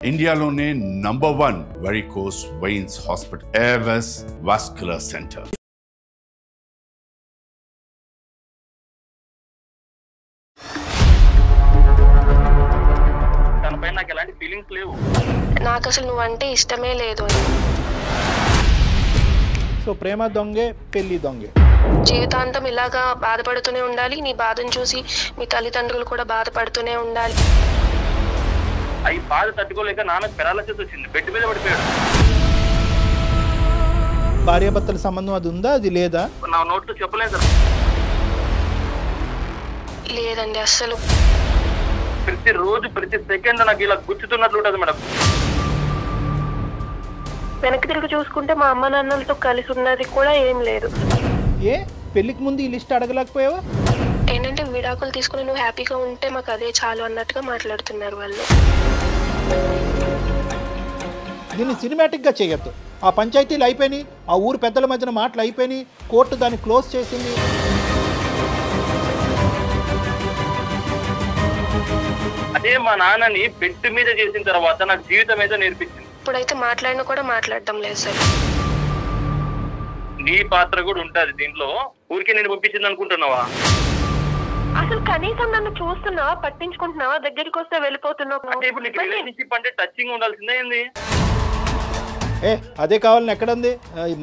ఇండియాలోనే #1 varicose veins hospital Avis vascular centre. తనపై నాకు ఎలాంటి ఫీలింగ్స్ లేవు. నాకు అసలు నువ్వంటే ఇష్టమే లేదు. సో ప్రేమ దొంగే, పెళ్లి దొంగే. జీవితాంతం ఇలాగా బాధపడుతూనే ఉండాలి. నీ బాధను చూసి మీ తల్లిదండ్రులు కూడా బాధపడుతూనే ఉండాలి. అవి బాధ తట్టుకోలేక నాన్నకు పెరాలసిస్ వచ్చింది, బెడ్ మీద పడిపోయాడు. భార్యాభర్తల సంబంధం అది ఉందా, అది లేదా? నా నోట్లో చెప్పలేదు. లేదండి అస్సలు. ప్రతి రోజు ప్రతి సెకండ్ నాకు ఇలా గుచ్చుతున్నట్లు ఉంటుంది మేడం. వెనక్కి తిరిగి చూసుకుంటే మా అమ్మ నాన్నలతో కలిసి ఉన్నది కూడా ఏం లేదు. ఏ పెళ్లికి ముందు ఈ లిస్ట్ అడగలేకపోయావా? ఏంటంటే విడాకులు తీసుకుని నువ్వు హ్యాపీగా ఉంటే మాకు అదే చాలు అన్నట్టుగా మాట్లాడుతున్నారు వాళ్ళు. దీన్ని సినిమాటిక్గా చేయొద్దు. ఆ పంచాయతీలు అయిపోయినాయి, ఆ ఊరు పెద్దల మధ్యన మాటలు అయిపోయినాయి, కోర్టు దాన్ని క్లోజ్ చేసింది. అదే మా నాన్నని బెడ్ మీద చేసిన తర్వాత నాకు జీవితం అయితే నేర్పించింది. ఇప్పుడైతే మాట్లాడినా కూడా మాట్లాడటం లేదు సార్. నీ పాత్ర కూడా ఉంటది దీంట్లో. ఊరికే నేను పంపించింది అనుకుంటున్నావా? అసలు కనీసం నన్ను చూస్తున్నావా, పట్టించుకుంటున్నావా, దగ్గరికి వస్తే వెళ్ళిపోతున్నావు. అంటే ఇప్పుడు నీకు రిలేషన్షిప్ అంటే టచింగ్ ఉండాల్సిందే ఏంది? అదే కావాలని ఎక్కడుంది?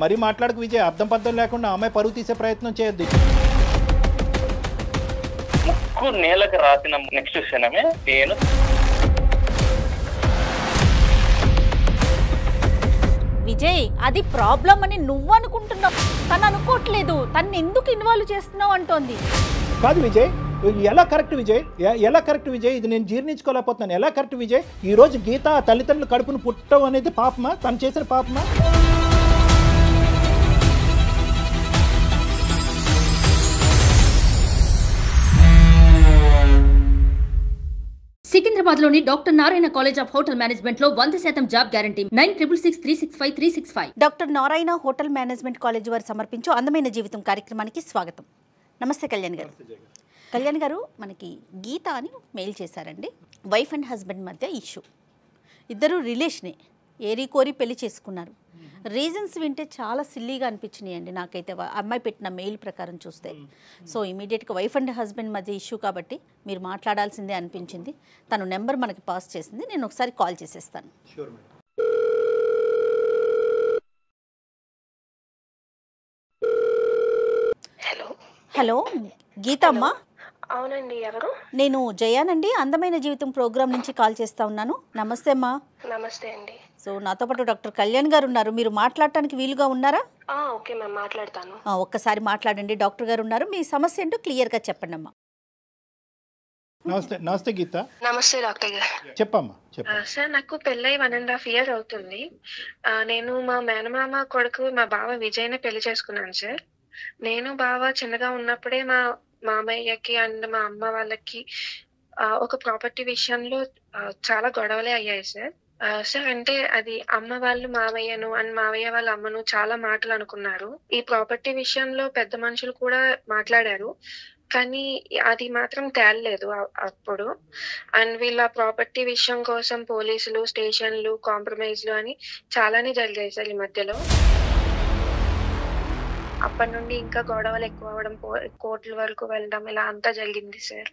మరీ మాట్లాడకు విజయ్, అర్థం పర్థం లేకుండా అమ్మాయి పరువు తీసే ప్రయత్నం చేయొద్దు. ముక్కు నేలకు రాసిన నెక్స్ట్ క్షణమే నేను విజయ్ అది ప్రాబ్లం అని నువ్వు అనుకుంటున్నావు, తను అనుకోవట్లేదు. తను ఎందుకు ఇన్వాల్వ్ చేస్తున్నావు అంటోంది. కాదు విజయ్, ఎలా కరెక్ట్ విజయ్, ఎలా కరెక్ట్ విజయ్? ఇది నేను జీర్ణించుకోలేకపోతున్నాను. ఎలా కరెక్ట్ విజయ్? ఈరోజు గీత తల్లిదండ్రులు కడుపును పుట్టడం అనేది పాపమా? తను చేసిన పాపమా? సికింద్రాబాద్లోని doctor Narayana college of hotel management లో 100% job guarantee. 966365 doctor Narayana hotel management college వారు సమర్పించు అందమైన జీవితం కార్యక్రమానికి స్వాగతం. నమస్తే కళ్యాణ్ గారు. కళ్యాణ్ గారు, మనకి గీత అని మెయిల్ చేశారండి. వైఫ్ అండ్ హస్బెండ్ మధ్య ఇష్యూ, ఇద్దరు రిలేషనే, ఏరి కోరి పెళ్లి చేసుకున్నారు. రీజన్స్ వింటే చాలా సిల్లీగా అనిపించినాయి అండి నాకైతే అమ్మాయి పెట్టిన మెయిల్ ప్రకారం చూస్తే. సో ఇమీడియట్గా వైఫ్ అండ్ హస్బెండ్ మధ్య ఇష్యూ కాబట్టి మీరు మాట్లాడాల్సిందే అనిపించింది. తను నెంబర్ మనకి పాస్ చేసింది, నేను ఒకసారి కాల్ చేసేస్తాను. హలో హలో గీత అమ్మా? అవునండి, ఎవరు? నేను జయానండి, అందమైన జీవితం ప్రోగ్రామ్ నుంచి కాల్ చేస్తా ఉన్నాను. నమస్తే అమ్మా. నమస్తే అండి. సో నాతో పాటు డాక్టర్ కళ్యాణ్ గారు ఉన్నారు, మీరు మాట్లాడటానికి వీలుగా ఉన్నారా? ఓకే మ్యామ్, మాట్లాడతాను. ఒక్కసారి మాట్లాడండి. డాక్టర్ గారు ఉన్నారు, మీ సమస్య ఏంటో క్లియర్గా చెప్పండి అమ్మా. నమస్తే. నమస్తే గీత. నమస్తే డాక్టర్ గారు. చెప్పమ్మా. సార్, నాకు పెళ్ళై 1.5 years అవుతుంది. నేను మా మేనమామ కొడుకు మా బావ విజయ్ని పెళ్లి చేసుకున్నాను సార్. నేను బావ చిన్నగా ఉన్నప్పుడే మా మామయ్యకి అండ్ మా అమ్మ వాళ్ళకి ఒక ప్రాపర్టీ విషయంలో చాలా గొడవలే అయ్యాయి సార్. సార్ అంటే అది అమ్మ వాళ్ళు మామయ్యను అండ్ మామయ్య వాళ్ళ అమ్మను చాలా మాటలు అనుకున్నారు. ఈ ప్రాపర్టీ విషయంలో పెద్ద మనుషులు కూడా మాట్లాడారు, కానీ అది మాత్రం తేలలేదు అప్పుడు. అండ్ వీళ్ళ ప్రాపర్టీ విషయం కోసం పోలీసులు, స్టేషన్లు, కాంప్రమైజ్లు అని చాలానే జరిగాయి సార్ ఈ మధ్యలో. అప్పటి నుండి ఇంకా గొడవలు ఎక్కువ అవ్వడం, కోర్టుల వరకు వెళ్ళడం, ఇలా అంతా జరిగింది సార్.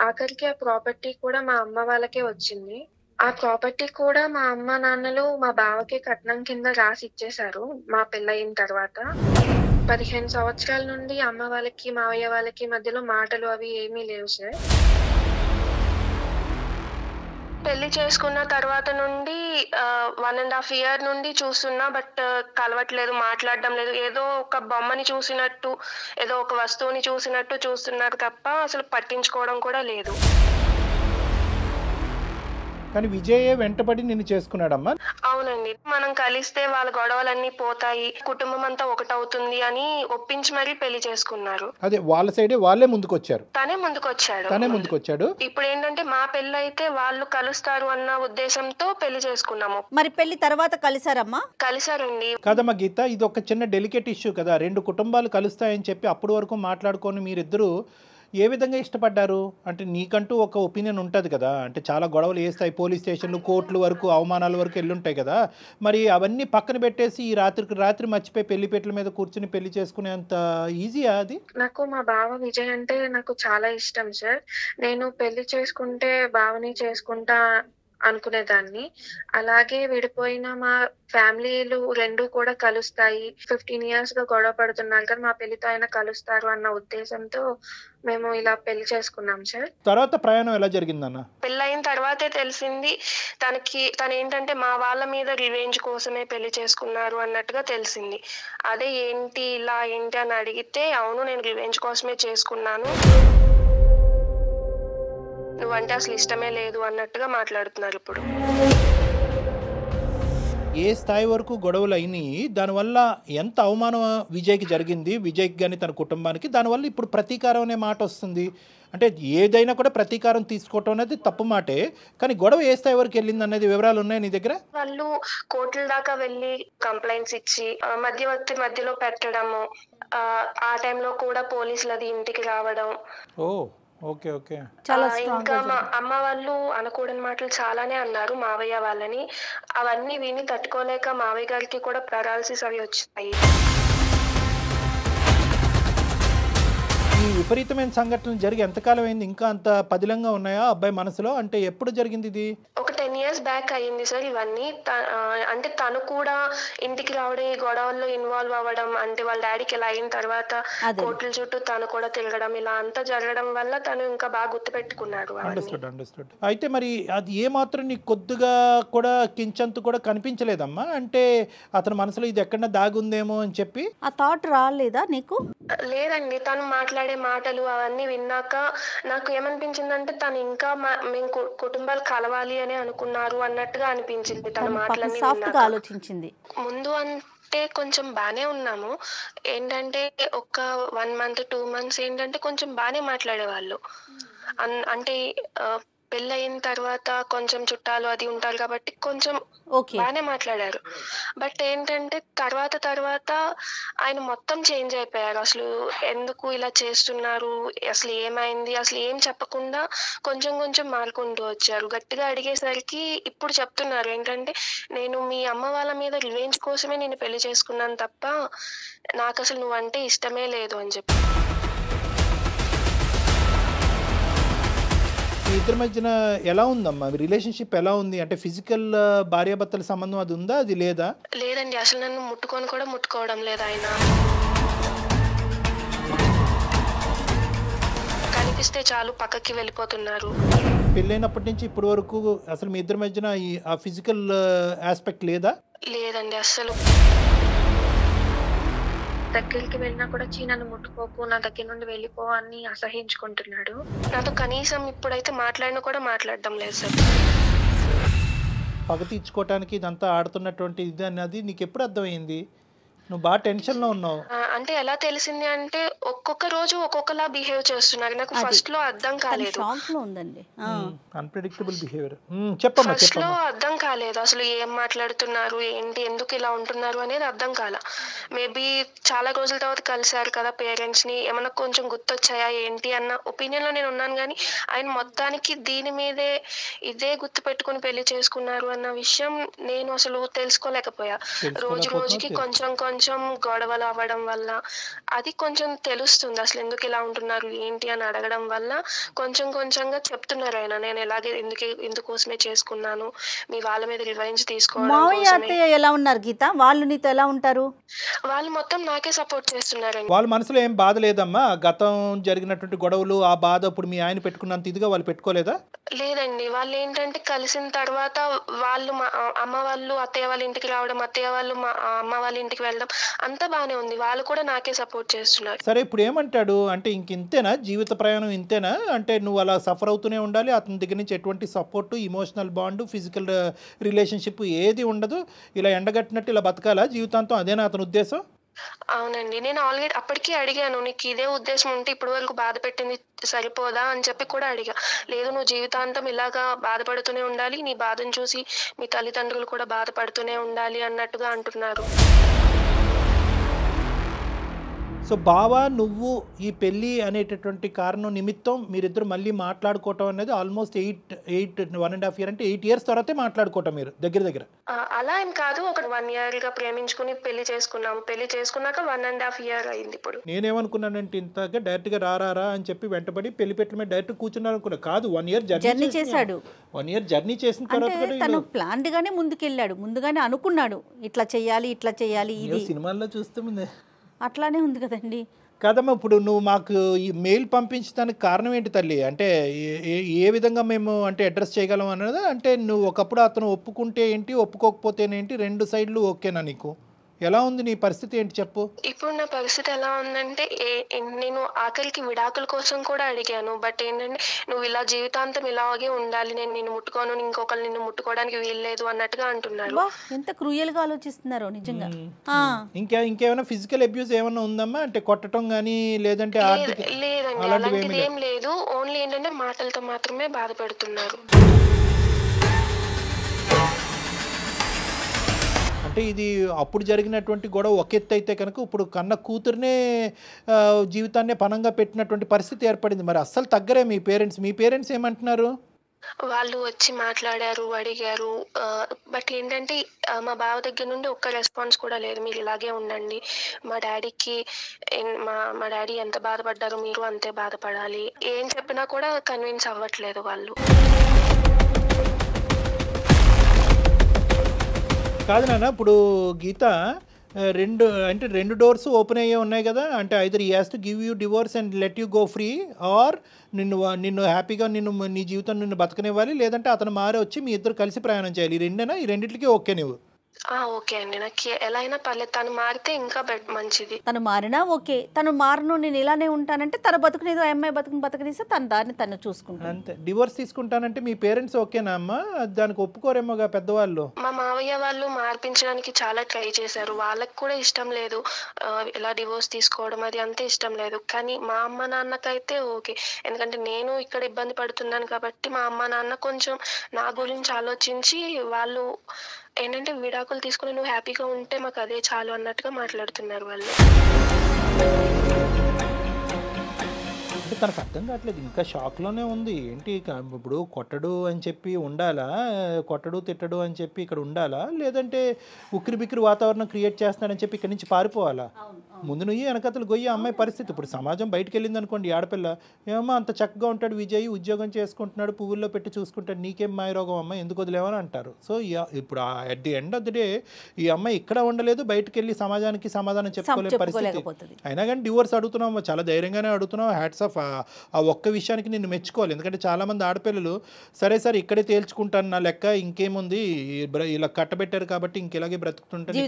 ఆఖరికి ఆ ప్రాపర్టీ కూడా మా అమ్మ వాళ్ళకే వచ్చింది. ఆ ప్రాపర్టీ కూడా మా అమ్మ నాన్నలు మా బావకి కట్నం కింద రాసి ఇచ్చేశారు మా పెళ్ళయిన తర్వాత. 15 సంవత్సరాల నుండి అమ్మ వాళ్ళకి మావయ్య వాళ్ళకి మధ్యలో మాటలు అవి ఏమీ లేవు సార్. పెళ్లి చేసుకున్న తర్వాత నుండి 1.5 year నుండి చూస్తున్నా, బట్ కలవట్లేదు, మాట్లాడడం లేదు. ఏదో ఒక బొమ్మని చూసినట్టు, ఏదో ఒక వస్తువుని చూసినట్టు చూస్తున్నారు తప్ప అసలు పట్టించుకోవడం కూడా లేదు. కానీ విజయే వెంటబడి నిన్ను చేసుకున్నాడమ్మా? అవునండి, మనం కలిస్తే వాళ్ళ గొడవలన్నీ పోతాయి, కుటుంబం అంతా ఒకటవుతుంది అని ఒప్పించి మరీ పెళ్లి చేసుకున్నారు. అదే వాళ్ళ సైడే వాళ్ళే ముందుకొచ్చారు. తనే ముందుకొచ్చాడు. ఇప్పుడు ఏంటంటే మా పెళ్లి అయితే వాళ్ళు కలుస్తారు అన్న ఉద్దేశంతో పెళ్లి చేసుకున్నాము. మరి పెళ్లి తర్వాత కలిసారమ్మా? కలిసారండి. కదమ్మా గీత, ఇది ఒక చిన్న డెలికేట్ ఇష్యూ కదా. 2 కుటుంబాలు కలుస్తాయని చెప్పి అప్పటి వరకు మాట్లాడుకొని మీరిద్దరూ ఏ విధంగా ఇష్టపడ్డారు? అంటే నీకంటూ ఒక ఒపీనియన్ ఉంటుంది కదా, అంటే చాలా గొడవలు వేస్తాయి, పోలీస్ స్టేషన్లు, కోర్టుల వరకు, అవమానాల వరకు వెళ్ళుంటాయి కదా, మరి అవన్నీ పక్కన పెట్టేసి ఈ రాత్రి మర్చిపోయి పెళ్లిపేటల మీద కూర్చుని పెళ్లి చేసుకునేంత ఈజీయా అది? నాకు మా బావ విజయ్ అంటే నాకు చాలా ఇష్టం సార్. నేను పెళ్లి చేసుకుంటే బావని చేసుకుంటా అనుకునేదాన్ని. అలాగే విడిపోయిన మా ఫ్యామిలీలు రెండు కూడా కలుస్తాయి, 15 years గా గొడవ పడుతున్నారు కదా, మా పెళ్లితో అయినా కలుస్తారు అన్న ఉద్దేశంతో మేము ఇలా పెళ్లి చేసుకున్నాం సార్. తర్వాత ప్రయాణం ఎలా జరిగిందన్న? పెళ్ళైన తర్వాతే తెలిసింది తను ఏంటంటే మా వాళ్ళ మీద రివెంజ్ కోసమే పెళ్లి చేసుకున్నారు అన్నట్టుగా తెలిసింది. అదే ఏంటి ఇలా ఏంటి అని అడిగితే, అవును నేను రివెంజ్ కోసమే చేసుకున్నాను, నువ్వంటే అసలు ఇష్టమే లేదు అన్నట్టుగా మాట్లాడుతున్నారు ఇప్పుడు. ఏ స్థాయి వరకు గొడవలు అయినాయి, దానివల్ల ఎంత అవమానం విజయ్కి జరిగింది, విజయ్కి కానీ తన కుటుంబానికి, దానివల్ల ఇప్పుడు ప్రతీకారం అనే మాట వస్తుంది. అంటే ఏదైనా కూడా ప్రతీకారం తీసుకోవటం అనేది తప్పు మాటే, కానీ గొడవ ఏ స్థాయి వరకు వెళ్ళింది అనేది వివరాలు ఉన్నాయి నీ దగ్గర? వాళ్ళు కోర్టుల దాకా వెళ్ళి కంప్లైంట్స్ ఇచ్చి మధ్యవర్తి మధ్యలో పెట్టడము, ఆ టైంలో కూడా పోలీసులు అది ఇంటికి రావడం. Okay okay. ఇంకా మా అమ్మ వాళ్ళు అనకూడని మాటలు చాలానే అన్నారు మావయ్య వాళ్ళని. అవన్నీ విని తట్టుకోలేక మావయ్య గారికి కూడా పెరాలసిస్ అవి వచ్చాయి. ఈ విపరీతమైన సంఘటనలు జరిగి ఎంతకాలం అయింది? ఇంకా అంత పదిలంగా ఉన్నాయా అబ్బాయి మనసులో? అంటే ఎప్పుడు జరిగింది ఇది? ఒక 10 years బ్యాక్ అయ్యింది సార్ ఇవన్నీ. అంటే తను కూడా ఇంటికి రావడం, ఈ గొడవల్లో ఇన్వాల్వ్ అవ్వడం, అంటే వాళ్ళ డాడీకి ఇలా అయిన తర్వాత కోర్టుల చుట్టూ తను కూడా తిరగడం, ఇలా అంతా జరగడం వల్ల తను ఇంకా బాగా గుర్తు పెట్టుకున్నాడు. అండర్స్టూడ్. అయితే మరి అది ఏ మాత్రం నీకు కొద్దిగా కూడా కించంతు కూడా కనిపించలేదమ్మా? అంటే అతని మనసులో ఇది ఎక్కడన్నా దాగుందేమో అని చెప్పి ఆ థాట్ రాలేదా నీకు? లేదండి, తను మాట్లాడే మాటలు అవన్నీ విన్నాక నాకు ఏమనిపించిందంటే తను ఇంకా మేము కుటుంబాలు కలవాలి అని అనుకున్నారు అన్నట్టుగా అనిపించింది తన మాటలన్నీ విన్నాక. ఆలోచించింది ముందు అంటే కొంచెం బానే ఉన్నాము, ఏంటంటే ఒక 1 month 2 months ఏంటంటే కొంచెం బానే మాట్లాడేవాళ్ళు. అంటే పెళ్ళయిన తర్వాత కొంచెం చుట్టాలు అది ఉంటారు కాబట్టి కొంచెం బానే మాట్లాడారు. బట్ ఏంటంటే తర్వాత ఆయన మొత్తం చేంజ్ అయిపోయారు. అసలు ఎందుకు ఇలా చేస్తున్నారు, అసలు ఏమైంది, అసలు ఏం చెప్పకుండా కొంచెం మారుకుంటూ వచ్చారు. గట్టిగా అడిగేసరికి ఇప్పుడు చెప్తున్నారు ఏంటంటే, నేను మీ అమ్మ వాళ్ళ మీద రివెంజ్ కోసమే నేను పెళ్లి చేసుకున్నాను తప్ప నాకు అసలు నువ్వంటే ఇష్టమే లేదు అని చెప్పి. మీ ఇద్దరి మధ్యన ఎలా ఉందమ్మా రిలేషన్షిప్? ఎలా ఉంది అంటే ఫిజికల్ భార్యాభర్తల సంబంధం అది ఉందా, అది లేదా? లేదండి, అసలు నన్ను ముట్టుకోవడం లేదు ఆయన. కనిపిస్తే చాలు పక్కకి వెళ్ళిపోతున్నారు. పెళ్ళైనప్పటి నుంచి ఇప్పటి వరకు అసలు మీ ఇద్దరి మధ్యన ఆ ఫిజికల్ ఆస్పెక్ట్ లేదా? లేదండి, అసలు. దగ్గరికి వెళ్ళినా కూడా నన్ను ముట్టుకోకు, నా దగ్గర నుండి వెళ్ళిపో అని అసహించుకుంటున్నాడు. నాతో కనీసం ఇప్పుడైతే మాట్లాడినా కూడా మాట్లాడడం లేదు సార్. పగ తీర్చుకోవటానికి ఇదంతా ఆడుతున్నటువంటి ఇది అన్నది నీకు ఎప్పుడు అర్థమైంది? నువ్వు బాగా టెన్షన్ లో ఉన్నావు. అంటే ఎలా తెలిసింది అంటే ఒక్కొక్క రోజు ఒక్కొక్కలా బిహేవ్ చేస్తున్నారు. నాకు ఫస్ట్ లో అర్థం కాలేదు. Unpredictable behaviour. చెప్పమ్మా. ఫస్ట్ లో అర్థం కాలేదు అసలు ఏం మాట్లాడుతున్నారు, ఏంటి, ఎందుకు ఇలా ఉంటున్నారు అనేది అర్థం కాల. మేబీ చాలా రోజుల తర్వాత కలిసారు కదా పేరెంట్స్ ని, ఏమన్నా కొంచెం గుర్తొచ్చాయా ఏంటి అన్న ఒపీనియన్ లో నేను ఉన్నాను. కానీ ఆయన మొత్తానికి దీని మీదే ఇదే గుర్తు పెట్టుకుని పెళ్లి చేసుకున్నారు అన్న విషయం నేను అసలు తెలుసుకోలేకపోయా. రోజుకి కొంచెం గొడవలు అవ్వడం వల్ల అది కొంచెం తెలుస్తుంది అసలు ఎందుకు ఇలా ఉంటున్నారు ఏంటి అని అడగడం వల్ల కొంచెంగా చెప్తున్నారు ఆయన, నేను ఎలాగే ఎందుకోసమే చేసుకున్నాను, మీ వాళ్ళ మీద రివెంజ్ తీసుకోవడం. మావయ్య అత్తయ్య ఎలా ఉన్నారు గీత? వాళ్ళు నీతో ఎలా ఉంటారు? వాళ్ళు మొత్తం నాకే సపోర్ట్ చేస్తున్నారండి. వాళ్ళ మనసులో ఏం బాధ లేదమ్మా? గతం జరిగినటువంటి గొడవలు, ఆ బాధ ఇప్పుడు మీ ఆయన పెట్టుకున్నంత ఇదిగా వాళ్ళు పెట్టుకోలేదా? లేదండి, వాళ్ళు ఏంటంటే కలిసిన తర్వాత వాళ్ళు మా అమ్మ వాళ్ళు అత్తయ్య వాళ్ళ ఇంటికి రావడం, అత్తయ్య వాళ్ళు మా అమ్మ వాళ్ళ ఇంటికి వెళ్ళడం అంతా బానే ఉంది. వాళ్ళు కూడా నాకే సపోర్ట్ చేస్తున్నారు. సరే, ఇప్పుడు ఏమంటాడు అంటే ఇంతేనా జీవిత ప్రయాణం, ఇంతేనా అంటే నువ్వు అలా సఫర్ అవుతూనే ఉండాలి, అతని దగ్గర నుంచి ఎటువంటి support, emotional bond, physical relationship ఏది ఉండదు, ఇలా ఎండగట్టినట్టు ఇలా బతకాలా జీవితాంతం? అదేనా అతని ఉద్దేశం? అవునండి, నేను ఆల్రెడీ అప్పటికీ అడిగాను, నీకు ఇదే ఉద్దేశం ఉంటే ఇప్పుడు వరకు బాధ పెట్టింది సరిపోదా అని చెప్పి కూడా అడిగా. లేదు, నువ్వు జీవితాంతం ఇలాగా బాధపడుతూనే ఉండాలి, నీ బాధను చూసి మీ తల్లిదండ్రులు కూడా బాధపడుతూనే ఉండాలి అన్నట్టుగా అంటున్నారు. సో బావా నువ్వు ఈ పెళ్ళి అనేటటువంటి కారణం నిమిత్తం మీరిద్దరు మళ్ళీ మాట్లాడుకోవటం అనేది ఆల్మోస్ట్ 1.5 year అంటే 8 years తర్వాతే మాట్లాడుకోవటం మీరు దగ్గర అలా ఏం కాదు, ఒక 1 year గా ప్రేమించుకుని పెళ్లి చేసుకున్నాము. పెళ్లి చేసుకున్నాక 1.5 year అయింది. ఇప్పుడు నేనేమనుకున్నానంటే ఇంతగా డైరెక్ట్ గా రారా అని చెప్పి వెంటబడి పెళ్లి పెట్టల మీద డైరెక్ట్ కూర్చున్నారు అనుకున్నా. కాదు, 1 year జర్నీ చేశాడు. 1 year జర్నీ చేసిన తర్వాత తను ప్లాన్డ్ గానే ముందుకెళ్ళాడు, ముందుగానే అనుకున్నాడు ఇట్లా చెయ్యాలి ఇది. సినిమాల్లో చూస్తే అట్లానే ఉంది కదండి. కాదమ్మా, ఇప్పుడు నువ్వు మాకు ఈ మెయిల్ పంపించడానికి కారణం ఏంటి తల్లి? అంటే ఏ విధంగా మేము అంటే అడ్రస్ చేయగలం అన్నది, అంటే నువ్వు ఒకప్పుడు అతను ఒప్పుకుంటే ఏంటి, ఒప్పుకోకపోతేనేంటి, 2 సైడ్లు ఓకేనా నీకు? ఎలా ఉంది నీ పరిస్థితి ఏంటి చెప్పు? ఇప్పుడు నా పరిస్థితి ఎలా ఉందంటే, నేను ఆఖరికి విడాకుల కోసం కూడా అడిగాను. బట్ ఏంటంటే, నువ్వు ఇలా జీవితాంతం ఇలాగే ఉండాలి, నేను నిన్ను ముట్టుకోను, ఇంకొకరు నిన్ను ముట్టుకోవడానికి వీల్లేదు అన్నట్టుగా అంటున్నారు. ఎంత క్రూయల్ గా ఆలోచిస్తున్నారు నిజంగా. ఇంకేమైనా ఫిజికల్ అబ్యూస్ ఏమైనా ఉందమ్మా? అంటే కొట్టడం గానీ లేదంటే లేదండి, అలాంటిది ఏం లేదు. ఓన్లీ ఏంటంటే మాటలతో మాత్రమే బాధ పెడుతున్నారు. అంటే ఇది అప్పుడు జరిగినటువంటి గొడవ ఒక ఎత్తు అయితే కనుక ఇప్పుడు కన్న కూతురునే జీవితాన్నే పణంగా పెట్టినటువంటి పరిస్థితి ఏర్పడింది. మరి అస్సలు తగ్గరే మీ పేరెంట్స్ ఏమంటున్నారు? వాళ్ళు వచ్చి మాట్లాడారు, అడిగారు. బట్ ఏంటంటే మా బావ దగ్గర నుండి ఒక్క రెస్పాన్స్ కూడా లేదు. మీరు ఇలాగే ఉండండి, మా డాడీ ఎంత బాధపడ్డారో మీరు అంతే బాధపడాలి. ఏం చెప్పినా కూడా కన్విన్స్ అవ్వట్లేదు వాళ్ళు. కాదు నాన్న, ఇప్పుడు గీత రెండు డోర్స్ ఓపెన్ అయ్యే ఉన్నాయి కదా. అంటే either he has to give you divorce and let you go free, or నిన్ను హ్యాపీగా నీ జీవితం నిన్ను బతకనివ్వాలి, లేదంటే అతను మారే వచ్చి మీ ఇద్దరు కలిసి ప్రయాణం చేయాలి. ఈ రెండేనా? ఈ రెండింటికి ఓకే నువ్వు? ఓకే అండి, నాకు ఎలా అయినా పర్లేదు. తను మారితే ఇంకా మంచిది. తను మారినా ఓకే, తను మారను నేను ఇలానే ఉంటానంటే తన బతుకునేదో అమ్మాయి బతుకునిస్తే తన దాన్ని తను చూసుకుంటాను అంతే. డివోర్స్ తీసుకుంటానంటే మీ పేరెంట్స్ ఓకేనా అమ్మా? దానికి ఒప్పుకోరేమోగా పెద్దవాళ్ళు. మా మావయ్య వాళ్ళు మార్పించడానికి చాలా ట్రై చేశారు. వాళ్ళకి కూడా ఇష్టం లేదు ఇలా డివోర్స్ తీసుకోవడం, అది అంతే ఇష్టం లేదు. కానీ మా అమ్మ నాన్నకైతే ఓకే, ఎందుకంటే నేను ఇక్కడ ఇబ్బంది పడుతున్నాను కాబట్టి మా అమ్మ నాన్న కొంచెం నా గురించి ఆలోచించి వాళ్ళు ఏంటంటే విడాకులు తీసుకుని నువ్వు హ్యాపీగా ఉంటే మాకు అదే చాలు అన్నట్టుగా మాట్లాడుతున్నారు వాళ్ళు. అంటే తనకు అర్థం కావట్లేదు, ఇంకా షాక్లోనే ఉంది. ఏంటి ఇప్పుడు కొట్టడు అని చెప్పి ఉండాలా, కొట్టడు తిట్టడు అని చెప్పి ఇక్కడ ఉండాలా, లేదంటే ఉక్కిరి బిక్కిరి వాతావరణం క్రియేట్ చేస్తున్నాడని చెప్పి ఇక్కడి నుంచి పారిపోవాలా? ముందు నువ్వు వెనకతలు గొయ్యి అమ్మాయి పరిస్థితి. ఇప్పుడు సమాజం బయటకు వెళ్ళింది అనుకోండి, ఆడపిల్ల ఏమో అంత చక్కగా ఉంటాడు విజయ్, ఉద్యోగం చేసుకుంటున్నాడు, పువ్వుల్లో పెట్టి చూసుకుంటాడు, నీకేం మాయరోగం అమ్మాయి, ఎందుకు వదిలేమని అంటారు. సో ఇప్పుడు at the end of the day ఈ అమ్మాయి ఇక్కడ ఉండలేదు, బయటకు వెళ్ళి సమాజానికి సమాధానం చెప్పుకోలేని పరిస్థితి. అయినా కానీ డివోర్స్ అడుగుతున్నావు, చాలా ధైర్యంగానే అడుగుతున్నావు. Hats off. ఆ ఒక్క విషయానికి నిన్ను మెచ్చుకోవాలి. ఎందుకంటే చాలామంది ఆడపిల్లలు సరే ఇక్కడే తేల్చుకుంటాను నా లెక్క, ఇంకేముంది ఇలా కట్టబెట్టారు కాబట్టి ఇంకెలాగే బ్రతుకుతుంటాను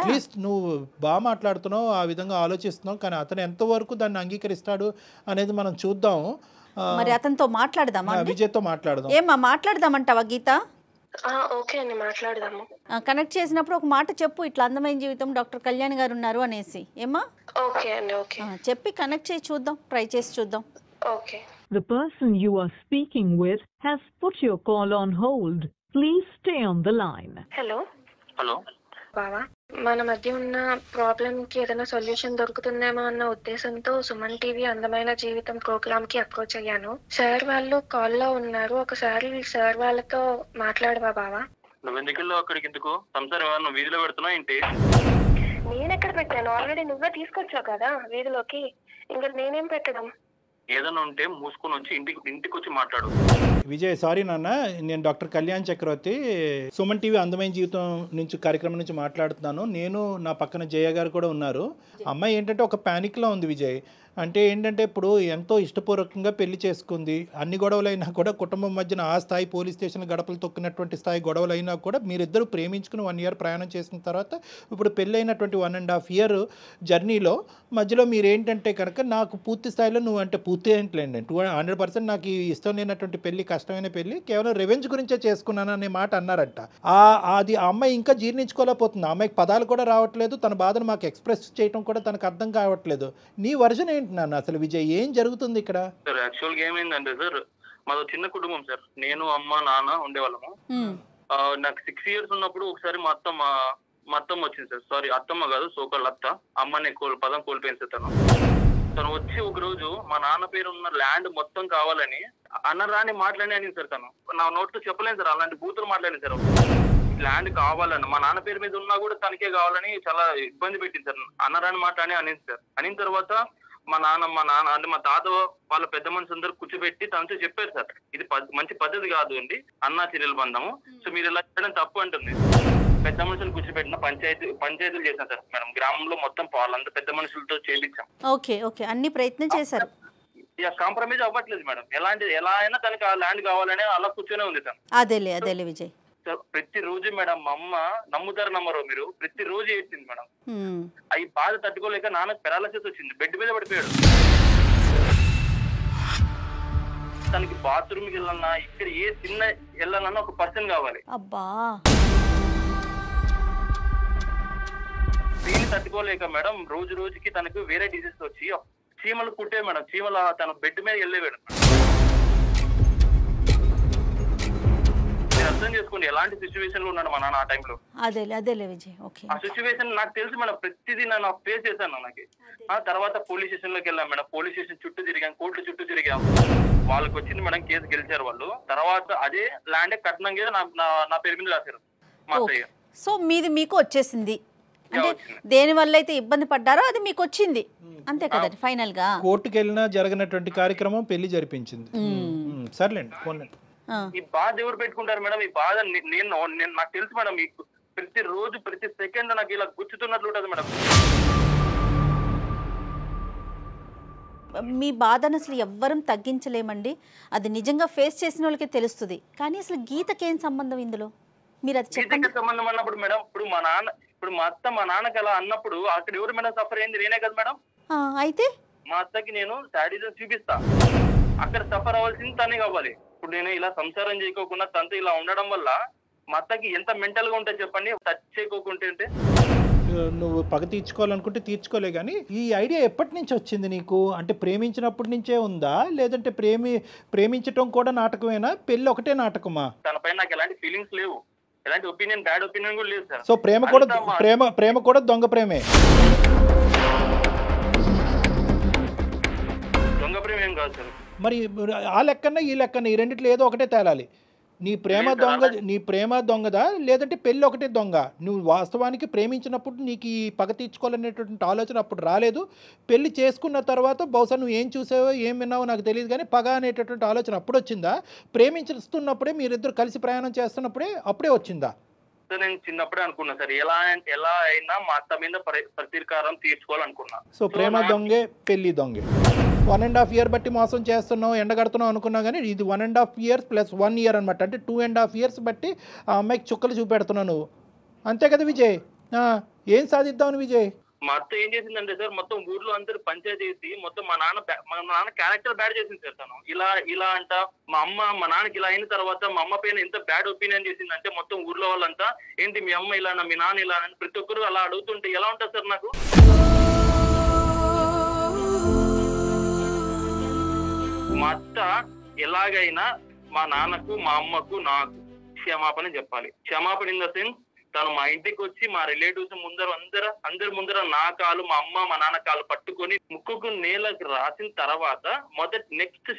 అట్లీస్ట్ నువ్వు బాగా మాట్లాడుతున్నావు, ఆ విధంగా ఆలోచిస్తున్నావు. కానీ అతను ఎంతవరకు దాన్ని అంగీకరిస్తాడు అనేది మనం చూద్దాం. మరి అతనితో మాట్లాడదామా? విజయ్తో మాట్లాడదాం. ఏమా మాట్లాడదామంటావా గీత? ఓకే అండి, మాట్లాడదాము. కనెక్ట్ చేసినప్పుడు ఒక మాట చెప్పు, ఇట్లా అందమైన జీవితం డాక్టర్ కళ్యాణ్ గారు ఉన్నారు అనేసి. ఏమా? ఓకే అండి, ఓకే చెప్పి కనెక్ట్ చేసి చూద్దాం, ట్రై చేసి చూద్దాం. Okay. The person you are speaking with has put your call on hold. Please stay on the line. Hello hello బావా, మన మధ్య ఉన్న ప్రాబ్లం కి ఏదైనా సొల్యూషన్ దొరుకుతుందేమో అన్న ఉద్దేశంతో సుమన్ టీవీ అందమైన జీవితం ప్రోగ్రామ్ కి అప్రోచ్ అయ్యాను. సార్ వాళ్ళు కాల్ లో ఉన్నారు, ఒకసారి సార్ వాళ్ళతో మాట్లాడవా బావా? నువ్వు ఎందుకు అక్కడికి? ఎందుకు సంసారం నువ్వు వీధిలో పెడుతున్నావు ఏంటి? నేను ఎక్కడ పెట్టాను? ఆల్రెడీ నువ్వే తీసుకొచ్చావు కదా వీధిలోకి, ఇంకా నేనేం పెట్టడం? ఏదైనా ఉంటే మూసుకొని వచ్చి ఇంటికి వచ్చి మాట్లాడు. విజయ్, సారీ నాన్న, నేను డాక్టర్ కళ్యాణ్ చక్రవర్తి, సుమన్ టీవీ అందమైన జీవితం నుంచి కార్యక్రమం నుంచి మాట్లాడుతున్నాను. నేను నా పక్కన జయ గారు కూడా ఉన్నారు. అమ్మాయి ఏంటంటే ఒక ప్యానిక్లో ఉంది విజయ్. అంటే ఏంటంటే ఇప్పుడు ఎంతో ఇష్టపూర్వకంగా పెళ్లి చేసుకుంది, అన్ని గొడవలైనా కూడా కుటుంబం మధ్యన ఆ స్థాయి పోలీస్ స్టేషన్ గడపలు తొక్కినటువంటి స్థాయి గొడవలైనా కూడా మీరిద్దరూ ప్రేమించుకుని 1 year ప్రయాణం చేసిన తర్వాత ఇప్పుడు పెళ్ళైనటువంటి 1.5 year జర్నీలో మధ్యలో మీరు ఏంటంటే కనుక నాకు పూర్తి స్థాయిలో నువ్వు అంటే పూర్తి ఏంటలేండి 100% నాకు ఇష్టం లేనటువంటి పెళ్లి, కష్టమైన పెళ్లి, కేవలం రివెంజ్ గురించే చేసుకున్నాను అనే మాట అన్నారంట. అది ఆ అమ్మాయి ఇంకా జీర్ణించుకోలేకపోతుంది. ఆ అమ్మాయికి పదాలు కూడా రావట్లేదు, తన బాధను మాకు ఎక్స్ప్రెస్ చేయడం కూడా తనకు అర్థం కావట్లేదు. నీ వర్జన్ ఏంటన్నా అసలు విజయ్, ఏం జరుగుతుంది ఇక్కడ? సార్ యాక్చువల్గా ఏమైందంటే సార్, మాది చిన్న కుటుంబం సార్. నేను అమ్మ నాన్న ఉండేవాళ్ళము. నాకు 6 years ఉన్నప్పుడు ఒకసారి మా మా అత్తమ్మ వచ్చింది సార్. సారీ, అత్తమ్మ కాదు, సోకల్ అత్త. అమ్మని పదం కోల్పోయింది సార్. తను వచ్చి ఒక రోజు మా నాన్న పేరు ఉన్న ల్యాండ్ మొత్తం కావాలని అనరాని మాట్లాడి అనింది సార్. తను నా నోట్తో చెప్పలేను సార్, అలాంటి బూతులు మాట్లాడింది సార్. ల్యాండ్ కావాలని మా నాన్న పేరు మీద ఉన్నా కూడా తనకే కావాలని చాలా ఇబ్బంది పెట్టింది సార్. అనరాని మాట్లాడి అనింది సార్. అనిన తర్వాత మా నాన్న అంటే మా తాత వాళ్ళ పెద్ద మనిషి అందరూ కూర్చోబెట్టి తనతో చెప్పారు సార్, ఇది మంచి పద్ధతి కాదు అండి, అన్నా చెల్లెలు బంధము, సో మీరు ఇలా చేయడం తప్పు అంటుంది. పెద్ద మనుషులు కూర్చోబెట్టిన పంచాయతీలు చేశాం సార్ మేడం. గ్రామంలో మొత్తం వాళ్ళంతా పెద్ద మనుషులతో చేయించాం. ఓకే ఓకే, అన్ని ప్రయత్నం చేశారు. ఇక కాంప్రమైజ్ అవ్వట్లేదు మేడం. ఎలా అయినా తనకి ఆ ల్యాండ్ కావాలని అలా కూర్చొనే ఉంది తను. అదేలే విజయ్. ప్రతిరోజు మేడం మా అమ్మ నమ్ముతారు నమ్మరు మీరు, ప్రతిరోజు ఏడ్చింది మేడం. అవి బాధ తట్టుకోలేక నాన్నకు పెరాలసిస్ వచ్చింది, బెడ్ మీద పడిపోయాడు. తనకి బాత్రూమ్కి వెళ్ళాలన్నా ఇక్కడ ఏ చిన్న వెళ్ళాలన్నా ఒక పర్సన్ కావాలి. అబ్బా, దీన్ని తట్టుకోలేక మేడం రోజు రోజుకి తనకు వేరే డిసీజ్ వచ్చి చీమలు కుట్టే మేడం. చీమల తన బెడ్ మీద వెళ్ళేవాడు. అర్థం చేసుకోండి ఎలాంటి సిచ్యువేషన్ లో ఉన్నాడు మా నాన్న ఆ టైంలో. అదేలే విజయ్. ఓకే, ఆ సిచ్యువేషన్ నాకు తెలుసు మేడం. ప్రతిదీ నేను ఫేస్ చేశాను. నాకు ఆ తర్వాత పోలీస్ స్టేషన్ లోకి వెళ్ళాం మేడం. పోలీస్ స్టేషన్ చుట్టూ తిరిగాం, కోర్టు చుట్టూ తిరిగాం. వాళ్ళకి వచ్చింది మేడం, కేసు గెలిచారు వాళ్ళు. తర్వాత అదే ల్యాండ్ కట్నంగా నా పేరు మీద రాశారు మా అత్తయ్య. సో మీది మీకు వచ్చేసింది, అంటే దేని వల్ల అయితే ఇబ్బంది పడ్డారో అది మీకు వచ్చింది, అంతే కదండి. ఫైనల్ గా కోర్టుకు వెళ్ళినా జరగనటువంటి కార్యక్రమం పెళ్లి జరిపించింది. సర్లేండి, పోన్లేండి. ఈ బాధ ఎవరు పెట్టుకుంటారు మేడం? ఈ బాధ నేను నాకు తెలుసు మేడం. మీకు ప్రతి రోజు ప్రతి సెకండ్ నాకు ఇలా గుచ్చుతున్నట్లు ఉంటుంది మేడం. మీ బాధను అసలు ఎవ్వరం తగ్గించలేమండి. అది నిజంగా ఫేస్ చేసిన వాళ్ళకే తెలుస్తుంది. కానీ అసలు గీతకేం సంబంధం ఇందులో? మీరు అది చెప్పండి. గీతకి సంబంధం అన్నప్పుడు మేడం, ఇప్పుడు మా అత్త మా నాన్నకి అలా అన్నప్పుడు అక్కడ ఎవరు మేడం సఫర్ అయింది? నేనే కదా మేడం. అయితే మా అత్తకి నేను శాడిజం చూపిస్తా, అక్కడ సఫర్ అవ్వాల్సింది తనే కావాలి. ఇప్పుడు నేను ఇలా సంసారం చేయకోకుండా తనతో ఇలా ఉండడం వల్ల మా అత్తకి ఎంత మెంటల్ గా ఉంటుంది చెప్పండి. టచ్ చేయకోకుంటే నువ్వు పగ తీర్చుకోవాలనుకుంటే తీర్చుకోలే, కానీ ఈ ఐడియా ఎప్పటి నుంచి వచ్చింది నీకు? అంటే ప్రేమించినప్పటి నుంచే ఉందా, లేదంటే ప్రేమించటం కూడా నాటకమేనా, పెళ్లి ఒకటే నాటకమా? తనపై నాకు ఎలాంటి ఫీలింగ్స్ లేవు, ఎలాంటి ఒపీనియన్ బ్యాడ్ ఒపీనియన్ కూడా లేదు సార్. సో ప్రేమ కూడా దొంగ ప్రేమే. దొంగ ప్రేమ ఏం కాదు సార్. మరి ఆ లెక్కన్నా ఈ లెక్కన్నా ఈ రెండిట్లో ఏదో ఒకటే తేలాలి. నీ ప్రేమ దొంగదా, లేదంటే పెళ్ళి ఒకటే దొంగ? నువ్వు వాస్తవానికి ప్రేమించినప్పుడు నీకు ఈ పగ తీర్చుకోవాలనేటువంటి ఆలోచన అప్పుడు రాలేదు. పెళ్లి చేసుకున్న తర్వాత బహుశా నువ్వు ఏం చూసావో ఏం విన్నావో నాకు తెలియదు, కానీ పగ అనేటటువంటి ఆలోచన అప్పుడు వచ్చిందా? ప్రేమించుతున్నప్పుడే, మీరిద్దరు కలిసి ప్రయాణం చేస్తున్నప్పుడే అప్పుడే వచ్చిందా? నేను చిన్నప్పుడే అనుకున్నా సార్, ఎలా అయినా మా అత్త మీద ప్రతీకారం తీర్చుకోవాలనుకున్నా. సో ప్రేమ దొంగే, పెళ్లి దొంగే. 1.5 years బట్టి మోసం చేస్తున్నావు, ఎండగడుతున్నావు అనుకున్నావు, కానీ ఇది 1.5 years + 1 year అనమాట. అంటే 2.5 years బట్టి ఆ అమ్మాయికి చుక్కలు చూపెడుతున్నావు నువ్వు, అంతే కదా విజయ్? ఏం సాధిద్దామని విజయ్? మా అత్త ఏం చేసిందంటే సార్, మొత్తం ఊర్లో అందరూ పంచాయతీ చేసి మొత్తం మా నాన్న క్యారెక్టర్ బ్యాడ్ చేసింది సార్. తను ఇలా అంట మా నాన్నకి ఇలా అయిన తర్వాత మా అమ్మ పైన ఎంత బ్యాడ్ ఒపీనియన్ చేసిందంటే మొత్తం ఊర్లో వాళ్ళంతా ఏంటి మీ అమ్మ ఇలా, మీ నాన్న ఇలా అని ప్రతి ఒక్కరు అలా అడుగుతుంటే ఎలా ఉంటుంది సార్ నాకు? మా అత్త ఎలాగైనా మా నాన్నకు, మా అమ్మకు, నాకు క్షమాపణ చెప్పాలి. క్షమాపణ ఇన్ ద సెన్స్, తను మా ఇంటికి వచ్చి మా రిలేటివ్స్ అందరి ముందర నా కాలు, మా అమ్మ మా నాన్న కాలు పట్టుకొని ముక్కుకు నేలకు రాసిన తర్వాత నెక్స్ట్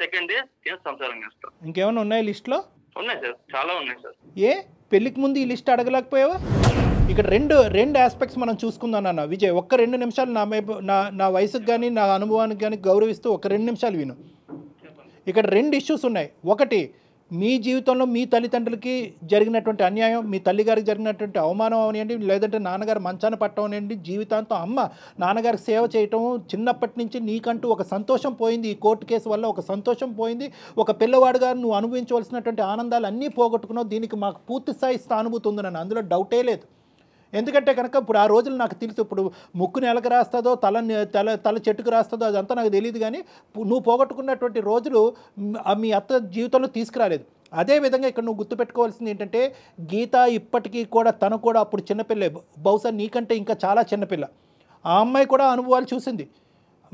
సెకండ్ డే నేను సంసారం చేస్తాను. ఇంకేమైనా ఉన్నాయి లిస్ట్ లో? ఉన్నాయి సార్, చాలా ఉన్నాయి సార్. ఏ పెళ్లికి ముందు ఈ లిస్ట్ అడగలేకపోయావా? ఇక్కడ రెండు ఆస్పెక్ట్స్ మనం చూసుకుందాం అన్న విజయ్. ఒక్క 2 నిమిషాలు నా వయసుకు కానీ నా అనుభవానికి కానీ గౌరవిస్తూ ఒక 2 నిమిషాలు విను. ఇక్కడ 2 ఇష్యూస్ ఉన్నాయి. ఒకటి, మీ జీవితంలో మీ తల్లిదండ్రులకి జరిగినటువంటి అన్యాయం, మీ తల్లిగారికి జరిగినటువంటి అవమానం అవనివ్వండి, లేదంటే నాన్నగారు మంచాన పట్టడం అనివ్వండి, జీవితాంతం అమ్మ నాన్నగారికి సేవ చేయటం, చిన్నప్పటి నుంచి నీకంటూ ఒక సంతోషం పోయింది, ఈ కోర్టు కేసు వల్ల ఒక సంతోషం పోయింది, ఒక పిల్లవాడుగా నువ్వు అనుభవించవలసినటువంటి ఆనందాలు అన్నీ పోగొట్టుకున్నావు. దీనికి మాకు పూర్తి స్థాయి స్థానుభూతి ఉంది నన్ను, అందులో డౌటే లేదు. ఎందుకంటే కనుక ఇప్పుడు ఆ రోజులు నాకు తెలుసు. ఇప్పుడు ముక్కు నెలకు రాస్తుందో తల చెట్టుకు రాస్తుందో అదంతా నాకు తెలియదు, కానీ నువ్వు పోగొట్టుకున్నటువంటి రోజులు మీ అత్త జీవితంలో తీసుకురాలేదు. అదేవిధంగా ఇక్కడ నువ్వు గుర్తుపెట్టుకోవాల్సింది ఏంటంటే, గీత ఇప్పటికీ కూడా తను కూడా అప్పుడు చిన్నపిల్లే, బహుశా నీకంటే ఇంకా చాలా చిన్నపిల్ల. ఆ అమ్మాయి కూడా అనుభవాలు చూసింది.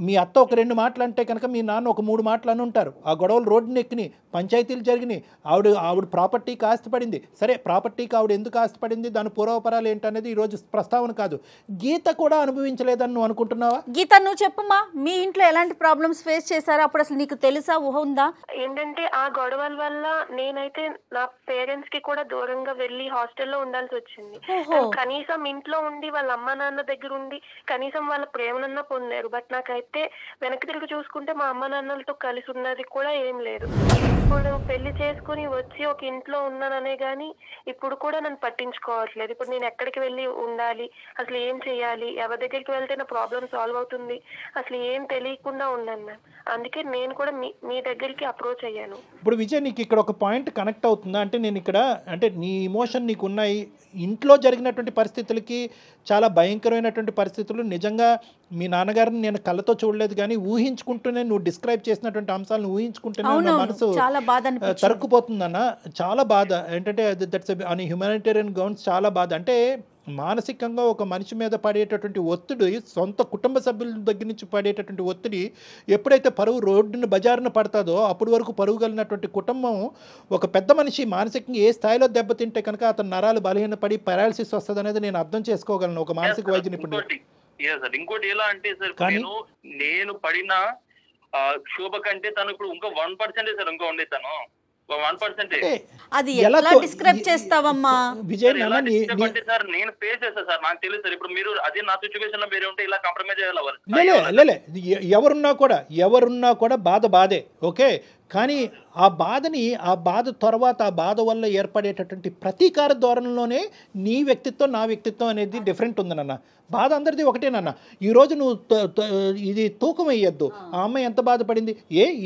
మీ అత్త ఒక 2 మాటలు అంటే కనుక మీ నాన్న ఒక 3 మాటలు అని ఉంటారు. ఆ గొడవలు రోడ్డుని ఎక్కినాయి, పంచాయతీలు జరిగినాయి, ఆవిడ ప్రాపర్టీకి ఆస్తిపడింది. సరే, ప్రాపర్టీకి ఆవిడ ఎందుకు ఆస్తిపడింది, దాని పూర్వపరాలు ఏంటనేది ఈరోజు ప్రస్తావన కాదు. గీత కూడా అనుభవించలేదని నువ్వు అనుకుంటున్నావా? గీత, నువ్వు చెప్పమ్మా, మీ ఇంట్లో ఎలాంటి ప్రాబ్లమ్స్ ఫేస్ చేశారో అప్పుడు అసలు నీకు తెలుసా, ఊహ ఉందా? ఏంటంటే ఆ గొడవల వల్ల నేనైతే నా పేరెంట్స్ కి కూడా దూరంగా వెళ్ళి హాస్టల్లో ఉండాల్సి వచ్చింది. కనీసం ఇంట్లో ఉండి వాళ్ళ అమ్మ నాన్న దగ్గర ఉండి కనీసం వాళ్ళ ప్రేమనన్నా పొందారు. బట్ నాకైతే వెనక్కి తిరిగి చూసుకుంటే మా అమ్మ నాన్నలతో కలిసి ఉన్నది కూడా ఏం లేదు. ఇప్పుడు పెళ్లి చేసుకుని వచ్చి ఒక ఇంట్లో ఉన్నాననే గానీ ఇప్పుడు కూడా నన్ను పట్టించుకోవట్లేదు. ఇప్పుడు నేను ఎక్కడికి వెళ్ళి ఉండాలి, అసలు ఏం చెయ్యాలి, ఎవరి దగ్గరికి వెళ్తే నా ప్రాబ్లం సాల్వ్ అవుతుంది, అసలు ఏం తెలియకుండా ఉన్నాను మ్యామ్. అందుకే నేను కూడా మీ దగ్గరికి అప్రోచ్ అయ్యాను. ఇప్పుడు విజయ్, నీకు ఇక్కడ ఒక పాయింట్ కనెక్ట్ అవుతుందా? అంటే నేను ఇక్కడ అంటే నీ ఇమోషన్ నీకు ఉన్నాయి, ఇంట్లో జరిగినటువంటి పరిస్థితులకి చాలా భయంకరమైనటువంటి పరిస్థితులు. నిజంగా మీ నాన్నగారిని నేను కళ్ళతో చూడలేదు కానీ ఊహించుకుంటూనే, నువ్వు డిస్క్రైబ్ చేసినటువంటి అంశాలను ఊహించుకుంటూనే నా మనసు తరుక్కుపోతుందన్న. చాలా బాధ. ఏంటంటే దట్స్ ఆన్ హ్యూమానిటేరియన్ గ్రౌండ్స్ చాలా బాధ. అంటే మానసికంగా ఒక మనిషి మీద పడేటటువంటి ఒత్తిడి, సొంత కుటుంబ సభ్యుల దగ్గర నుంచి పడేటటువంటి ఒత్తిడి ఎప్పుడైతే పరువు రోడ్డును బజారున పడతాదో అప్పటి వరకు పరువు కలిగినటువంటి కుటుంబం, ఒక పెద్ద మనిషి మానసికంగా ఏ స్థాయిలో దెబ్బతింటే కనుక అతని నరాలు బలహీనపడి పారాలసిస్ వస్తుంది అనేది నేను అర్థం చేసుకోగలను ఒక మానసిక వైద్య నిపుణుడు. ఇంకోటి ఎలా అంటే సార్, నేను పడిన శోభ కంటే తను ఇప్పుడు ఇంకా 1% సార్ ఇంకా ఉండే, తను 1%. అది ఎలా డిస్క్రైబ్ చేస్తావమ్మా విజయ్? సార్ నేను ఫేస్ చేస్తా సార్, నాకు తెలుసు సార్. ఇప్పుడు మీరు అదే నా సిచ్యువేషన్ లో వేరే ఉంటే ఇలా కాంప్రమైజ్ అయ్యేవారు. ఎవరున్నా కూడా బాధే, ఓకే. కానీ ఆ బాధ తర్వాత ఆ బాధ వల్ల ఏర్పడేటటువంటి ప్రతీకార ధోరణిలోనే నీ వ్యక్తిత్వం నా వ్యక్తిత్వం అనేది డిఫరెంట్ ఉంది నాన్న. బాధ అందరిది ఒకటేనన్న. ఈరోజు నువ్వు ఇది తూకం వేయద్దు. ఆ అమ్మాయి ఎంత బాధపడింది,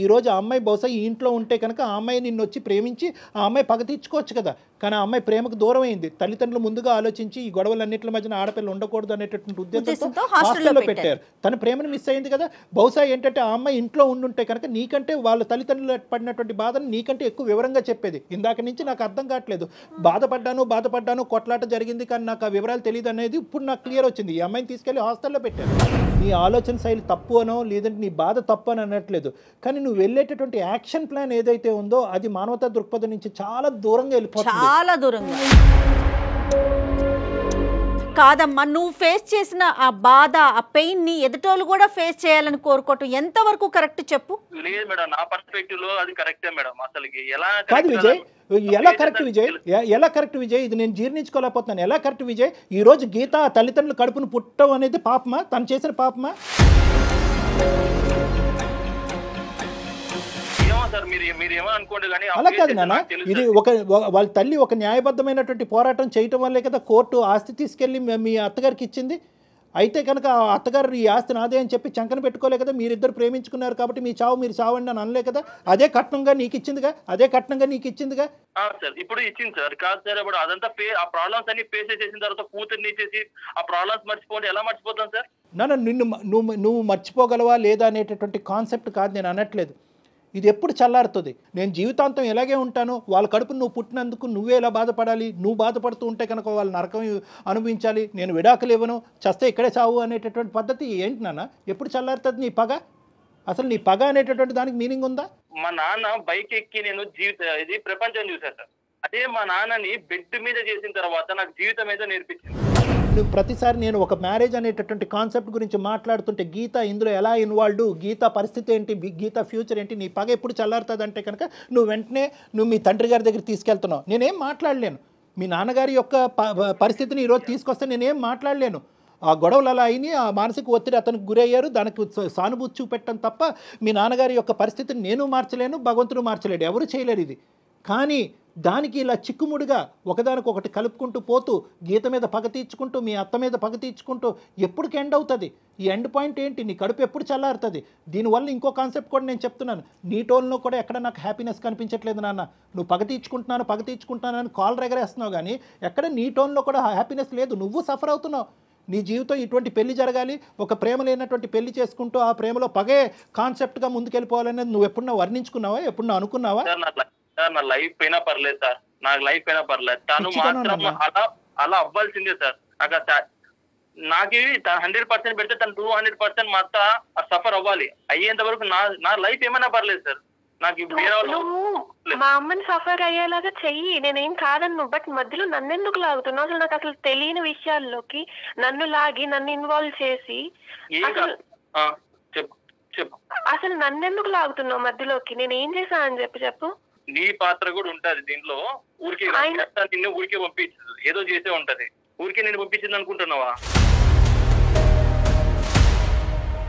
ఈరోజు ఆ అమ్మాయి బహుశా ఈ ఇంట్లో ఉంటే కనుక ఆ అమ్మాయి నిన్ను వచ్చి ప్రేమించి ఆ అమ్మాయి పగ తీర్చుకోవచ్చు కదా. కానీ ఆ అమ్మాయి ప్రేమకు దూరం అయింది. తల్లిదండ్రులు ముందుగా ఆలోచించి ఈ గొడవలన్నింటి మధ్యన ఆడపిల్ల ఉండకూడదు అనేటటువంటి ఉద్దేశంతో హాస్టల్లో పెట్టారు. తన ప్రేమను మిస్ అయింది కదా. బహుశా ఏంటంటే ఆ అమ్మాయి ఇంట్లో ఉండుంటే కనుక నీకంటే వాళ్ళ తల్లిదండ్రులు పడినటువంటి బాధను నీకంటే ఎక్కువ వివరంగా చెప్పేది. ఇందాక నుంచి నాకు అర్థం కావట్లేదు, బాధపడ్డాను, కొట్లాట జరిగింది కానీ నాకు ఆ వివరాలు తెలియదు అనేది ఇప్పుడు నాకు క్లియర్ వచ్చింది. ఈ అమ్మాయిని తీసుకెళ్లి హాస్టల్లో పెట్టారు. నీ ఆలోచన శైలి తప్పు అనో లేదంటే నీ బాధ తప్పు అని అనట్లేదు, కానీ నువ్వు వెళ్ళేటటువంటి యాక్షన్ ప్లాన్ ఏదైతే ఉందో అది మానవతా దృక్పథం నుంచి చాలా దూరంగా వెళ్ళిపోతుంది. చాలా దూరంగా కాదమ్మా, నువ్వు ఫేస్ చేసిన ఆ బాధ, ఆ పెయిన్ ని ఎదుటోళ్ళు కూడా ఫేస్ చేయాలని కోరుకోవటం ఎంతవరకు కరెక్ట్ చెప్పు? లేదు మేడం, నా పర్స్పెక్టివ్ లో అది కరెక్టే మేడం. అసలు ఎలా కాదు విజయ్, ఎలా కరెక్ట్ విజయ్? ఇది నేను జీర్ణించుకోలేకపోతున్నాను. ఎలా కరెక్ట్ విజయ్? ఈ రోజు గీత తల్లిదండ్రులు కడుపును పుట్టడం అనేది పాపమా? తను చేసిన పాపమా? అలా కాదు నాన్న, ఇది వాళ్ళ తల్లి ఒక న్యాయబద్ధమైనటువంటి పోరాటం చేయటం వల్లే కదా కోర్టు ఆస్తి తీసుకెళ్లి మీ అత్తగారికి ఇచ్చింది. అయితే కనుక ఆ అత్తగారు ఈ ఆస్తి నాదే అని చెప్పి చంకన పెట్టుకోలే కదా. మీరిద్దరు ప్రేమించుకున్నారు కాబట్టి మీరు చావండి అని అనలే కదా. అదే కట్నంగా నీకు ఇచ్చిందిగా. సార్ ఇప్పుడు ఇచ్చింది సార్. కాదు సార్, ఇప్పుడు అదంతా ఆ ప్రాబ్లమ్స్ అన్ని ఫేస్ చేసిన తర్వాత కూతుర్ని ఇచ్చేసి ఆ ప్రాబ్లమ్స్ మర్చిపోతే ఎలా మర్చిపోతాం సార్? నువ్వు మర్చిపోగలవా లేదా అనేటటువంటి కాన్సెప్ట్ కాదు నేను అనట్లేదు. ఇది ఎప్పుడు చల్లారుతుంది? నేను జీవితాంతం ఇలాగే ఉంటాను, వాళ్ళ కడుపు నువ్వు పుట్టినందుకు నువ్వే ఎలా బాధపడాలి, నువ్వు బాధపడుతూ ఉంటే కనుక వాళ్ళ నరకం అనుభవించాలి, నేను విడాకులు ఇవ్వను, చస్తే ఇక్కడే చావు అనేటటువంటి పద్ధతి ఏంటి నాన్న? ఎప్పుడు చల్లారుతుంది నీ పగ? అసలు నీ పగ అనేటటువంటి దానికి మీనింగ్ ఉందా? మా నాన్న బైక్ ఎక్కి నేను ఇది ప్రపంచం చూశాను సార్. అదే మా నాన్నని బెడ్ మీద చేసిన తర్వాత నాకు జీవితం ఏదో నేర్పించింది. ప్రతిసారి నేను ఒక మ్యారేజ్ అనేటటువంటి కాన్సెప్ట్ గురించి మాట్లాడుతుంటే గీత ఇందులో ఎలా ఇన్వాల్వ్, గీత పరిస్థితి ఏంటి, గీత ఫ్యూచర్ ఏంటి, నీ పగ ఎప్పుడు చల్లారుతుంది అంటే కనుక నువ్వు వెంటనే మీ తండ్రి గారి దగ్గర తీసుకెళ్తున్నావు. నేనేం మాట్లాడలేను. మీ నాన్నగారి యొక్క పరిస్థితిని ఈరోజు తీసుకొస్తే నేనేం మాట్లాడలేను. ఆ గొడవలు అలా అయినాయి, ఆ మానసిక ఒత్తిడి అతనికి గురయ్యారు, దానికి సానుభూతి చూపెట్టడం తప్ప మీ నాన్నగారి యొక్క పరిస్థితిని నేను మార్చలేను, భగవంతుడు మార్చలేడు, ఎవరు చేయలేరు ఇది. కానీ దానికి ఇలా చిక్కుముడిగా ఒకదానికొకటి కలుపుకుంటూ పోతూ గీత మీద పగ తీర్చుకుంటూ మీ అత్త మీద పగ తీర్చుకుంటూ ఎప్పటికి ఎండ్ అవుతుంది? ఈ ఎండ్ పాయింట్ ఏంటి? నీ కడుపు ఎప్పుడు చల్లారుతుంది? దీనివల్ల ఇంకో కాన్సెప్ట్ కూడా నేను చెప్తున్నాను. నీ టోన్లో కూడా ఎక్కడ నాకు హ్యాపీనెస్ కనిపించట్లేదు నాన్న. నువ్వు పగ తీర్చుకుంటున్నాను అని కాల్ ఎగరేస్తున్నావు కానీ ఎక్కడ నీ టోన్లో కూడా హ్యాపీనెస్ లేదు. నువ్వు సఫర్ అవుతున్నావు. నీ జీవితం ఇటువంటి పెళ్లి జరగాలి, ఒక ప్రేమ లేనటువంటి పెళ్లి చేసుకుంటూ ఆ ప్రేమలో పగే కాన్సెప్ట్గా ముందుకెళ్ళిపోవాలనేది నువ్వు ఎప్పుడన్నా వర్ణించుకున్నావా, ఎప్పుడన్నా అనుకున్నావా? సార్ నా లైఫ్ అయినా పర్లేదు సార్, నాకు లైఫ్ అయినా పర్లేదు, తను మాత్రం అలా అవ్వాల్సిందే సార్. నాకు నాకు 100% పెడితే తను 200% మా అత్త సఫర్ అవ్వాలి. అయ్యేంత వరకు నా లైఫ్ ఏమైనా పర్లేదు సార్. నాకు వేరే నువ్వు మా అమ్మని సఫర్ అయ్యేలాగా చెయ్యి, నేనేం కాదన్ను. బట్ మధ్యలో నన్ను ఎందుకు లాగుతున్నావు? అసలు నాకు అసలు తెలియని విషయాల్లోకి నన్ను లాగి నన్ను ఇన్వాల్వ్ చేసి చెప్పు అసలు నన్ను ఎందుకు లాగుతున్నావు మధ్యలోకి? నేను ఏం చేశాను అని చెప్పు. నీ పాత్ర కూడా ఉంటది దీంట్లో. ఊరికే నిన్ను ఊరికే పంపించదు, ఏదో చేసే ఉంటది. ఊరికే నేను పంపించింది అనుకుంటున్నావా?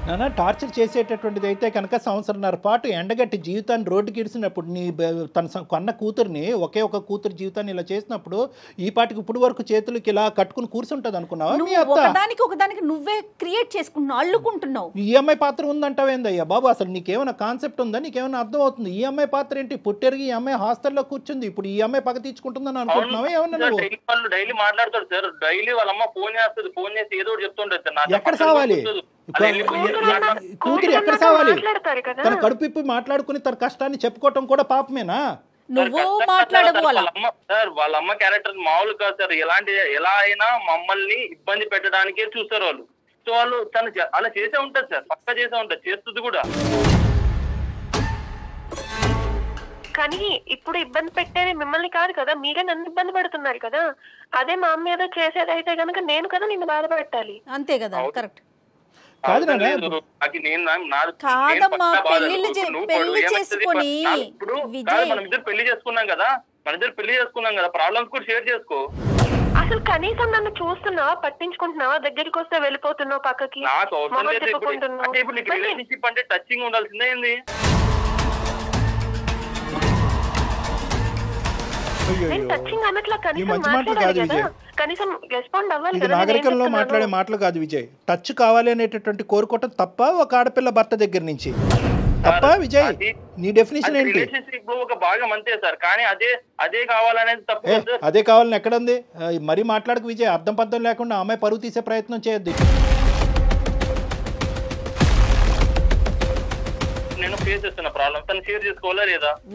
నాన్న టార్చర్ చేసేటటువంటిది అయితే కనుక సంవత్సరంన్నర పాటు ఎండగట్టి జీవితాన్ని రోడ్డుకి ఇడిసినప్పుడు తన కొన్న కూతుర్ని ఒకే ఒక కూతురు జీవితాన్ని ఇలా చేసినప్పుడు ఈ పాటికి ఇప్పుడు వరకు చేతులకి ఇలా కట్టుకుని కూర్చుంటది అనుకున్నావా? ఒకదానికి నువ్వే క్రియేట్ చేసుకుంటున్నావు, అల్లుకుంటున్నావు. ఈఎంఐ పాత్ర ఉందంటావేందయ్యా బాబు? అసలు నీకేమైనా కాన్సెప్ట్ ఉందా? నీకేమైనా అర్థం అవుతుంది? ఈఎంఐ పాత్ర ఏంటి? పుట్టెరిగి ఈ అమ్మాయి హాస్టల్లో కూర్చుంది, ఇప్పుడు ఈ అమ్మాయి పగ తీర్చుకుంటుందని అనుకుంటున్నావా? ఏమన్నా డైలీ మాట్లాడతాడు సార్. డైలీ వాళ్ళ అమ్మ ఫోన్ చేస్తుంది, ఫోన్ చేసి ఏదో చెప్తుంటది. ఎక్కడ సావాలి కూతురు? ఎక్కడ సావాలి? తన కడుపు మాట్లాడుకుని తన కష్టాన్ని చెప్పుకోవటం కూడా పాపమేనా? నువ్వు మాట్లాడవు. వాళ్ళ అమ్మ క్యారెక్టర్ మామూలు కాదు సార్. ఎలా అయినా మమ్మల్ని ఇబ్బంది పెట్టడానికే చూస్తారు వాళ్ళు. సో వాళ్ళు తను అలా చేసే ఉంటది సార్, పక్కా చేసే ఉంటది, చేస్తుంది కూడా. కానీ ఇప్పుడు ఇబ్బంది పెట్టేది మిమ్మల్ని కాదు కదా, మీరే నన్ను ఇబ్బంది పెడుతున్నారు కదా. అదే మా అమ్మ ఏదో చేసేది అయితే కనుక నేను కదా నిన్ను బాధపెట్టాలి. అంతే కదా, కరెక్ట్ కాదు. కాదమ్మా, పెళ్లి చేసుకొని మనం ఇద్దరు పెళ్లి చేసుకున్నాం కదా, ప్రాబ్లమ్స్ కూడా షేర్ చేసుకో. అసలు కనీసం నన్ను చూస్తున్నావా, పట్టించుకుంటున్నావా? దగ్గరికి వస్తే వెళ్ళిపోతున్నావు పక్కకి. నాకు అవసరం లేదు. ఇప్పుడు నీకు రిలేషన్షిప్ అంటే టచింగ్ ఉండాల్సిందే ఏంది? ఇది నాగరికంలో మాట్లాడే మాటలు కాదు విజయ్. టచ్ కావాలి అనేటటువంటి కోరుకోవటం తప్ప ఒక ఆడపిల్ల భర్త దగ్గర నుంచి తప్ప? విజయ్ నీ డెఫినేషన్ ఏంటి? ఒక భాగం అంతే సార్, కానీ అదే కావాలనేది తప్పు. అదే కావాలని ఎక్కడుంది? మరీ మాట్లాడకు విజయ్. అర్థం పర్థం లేకుండా అమ్మాయి పరువు తీసే ప్రయత్నం చేయొద్దు.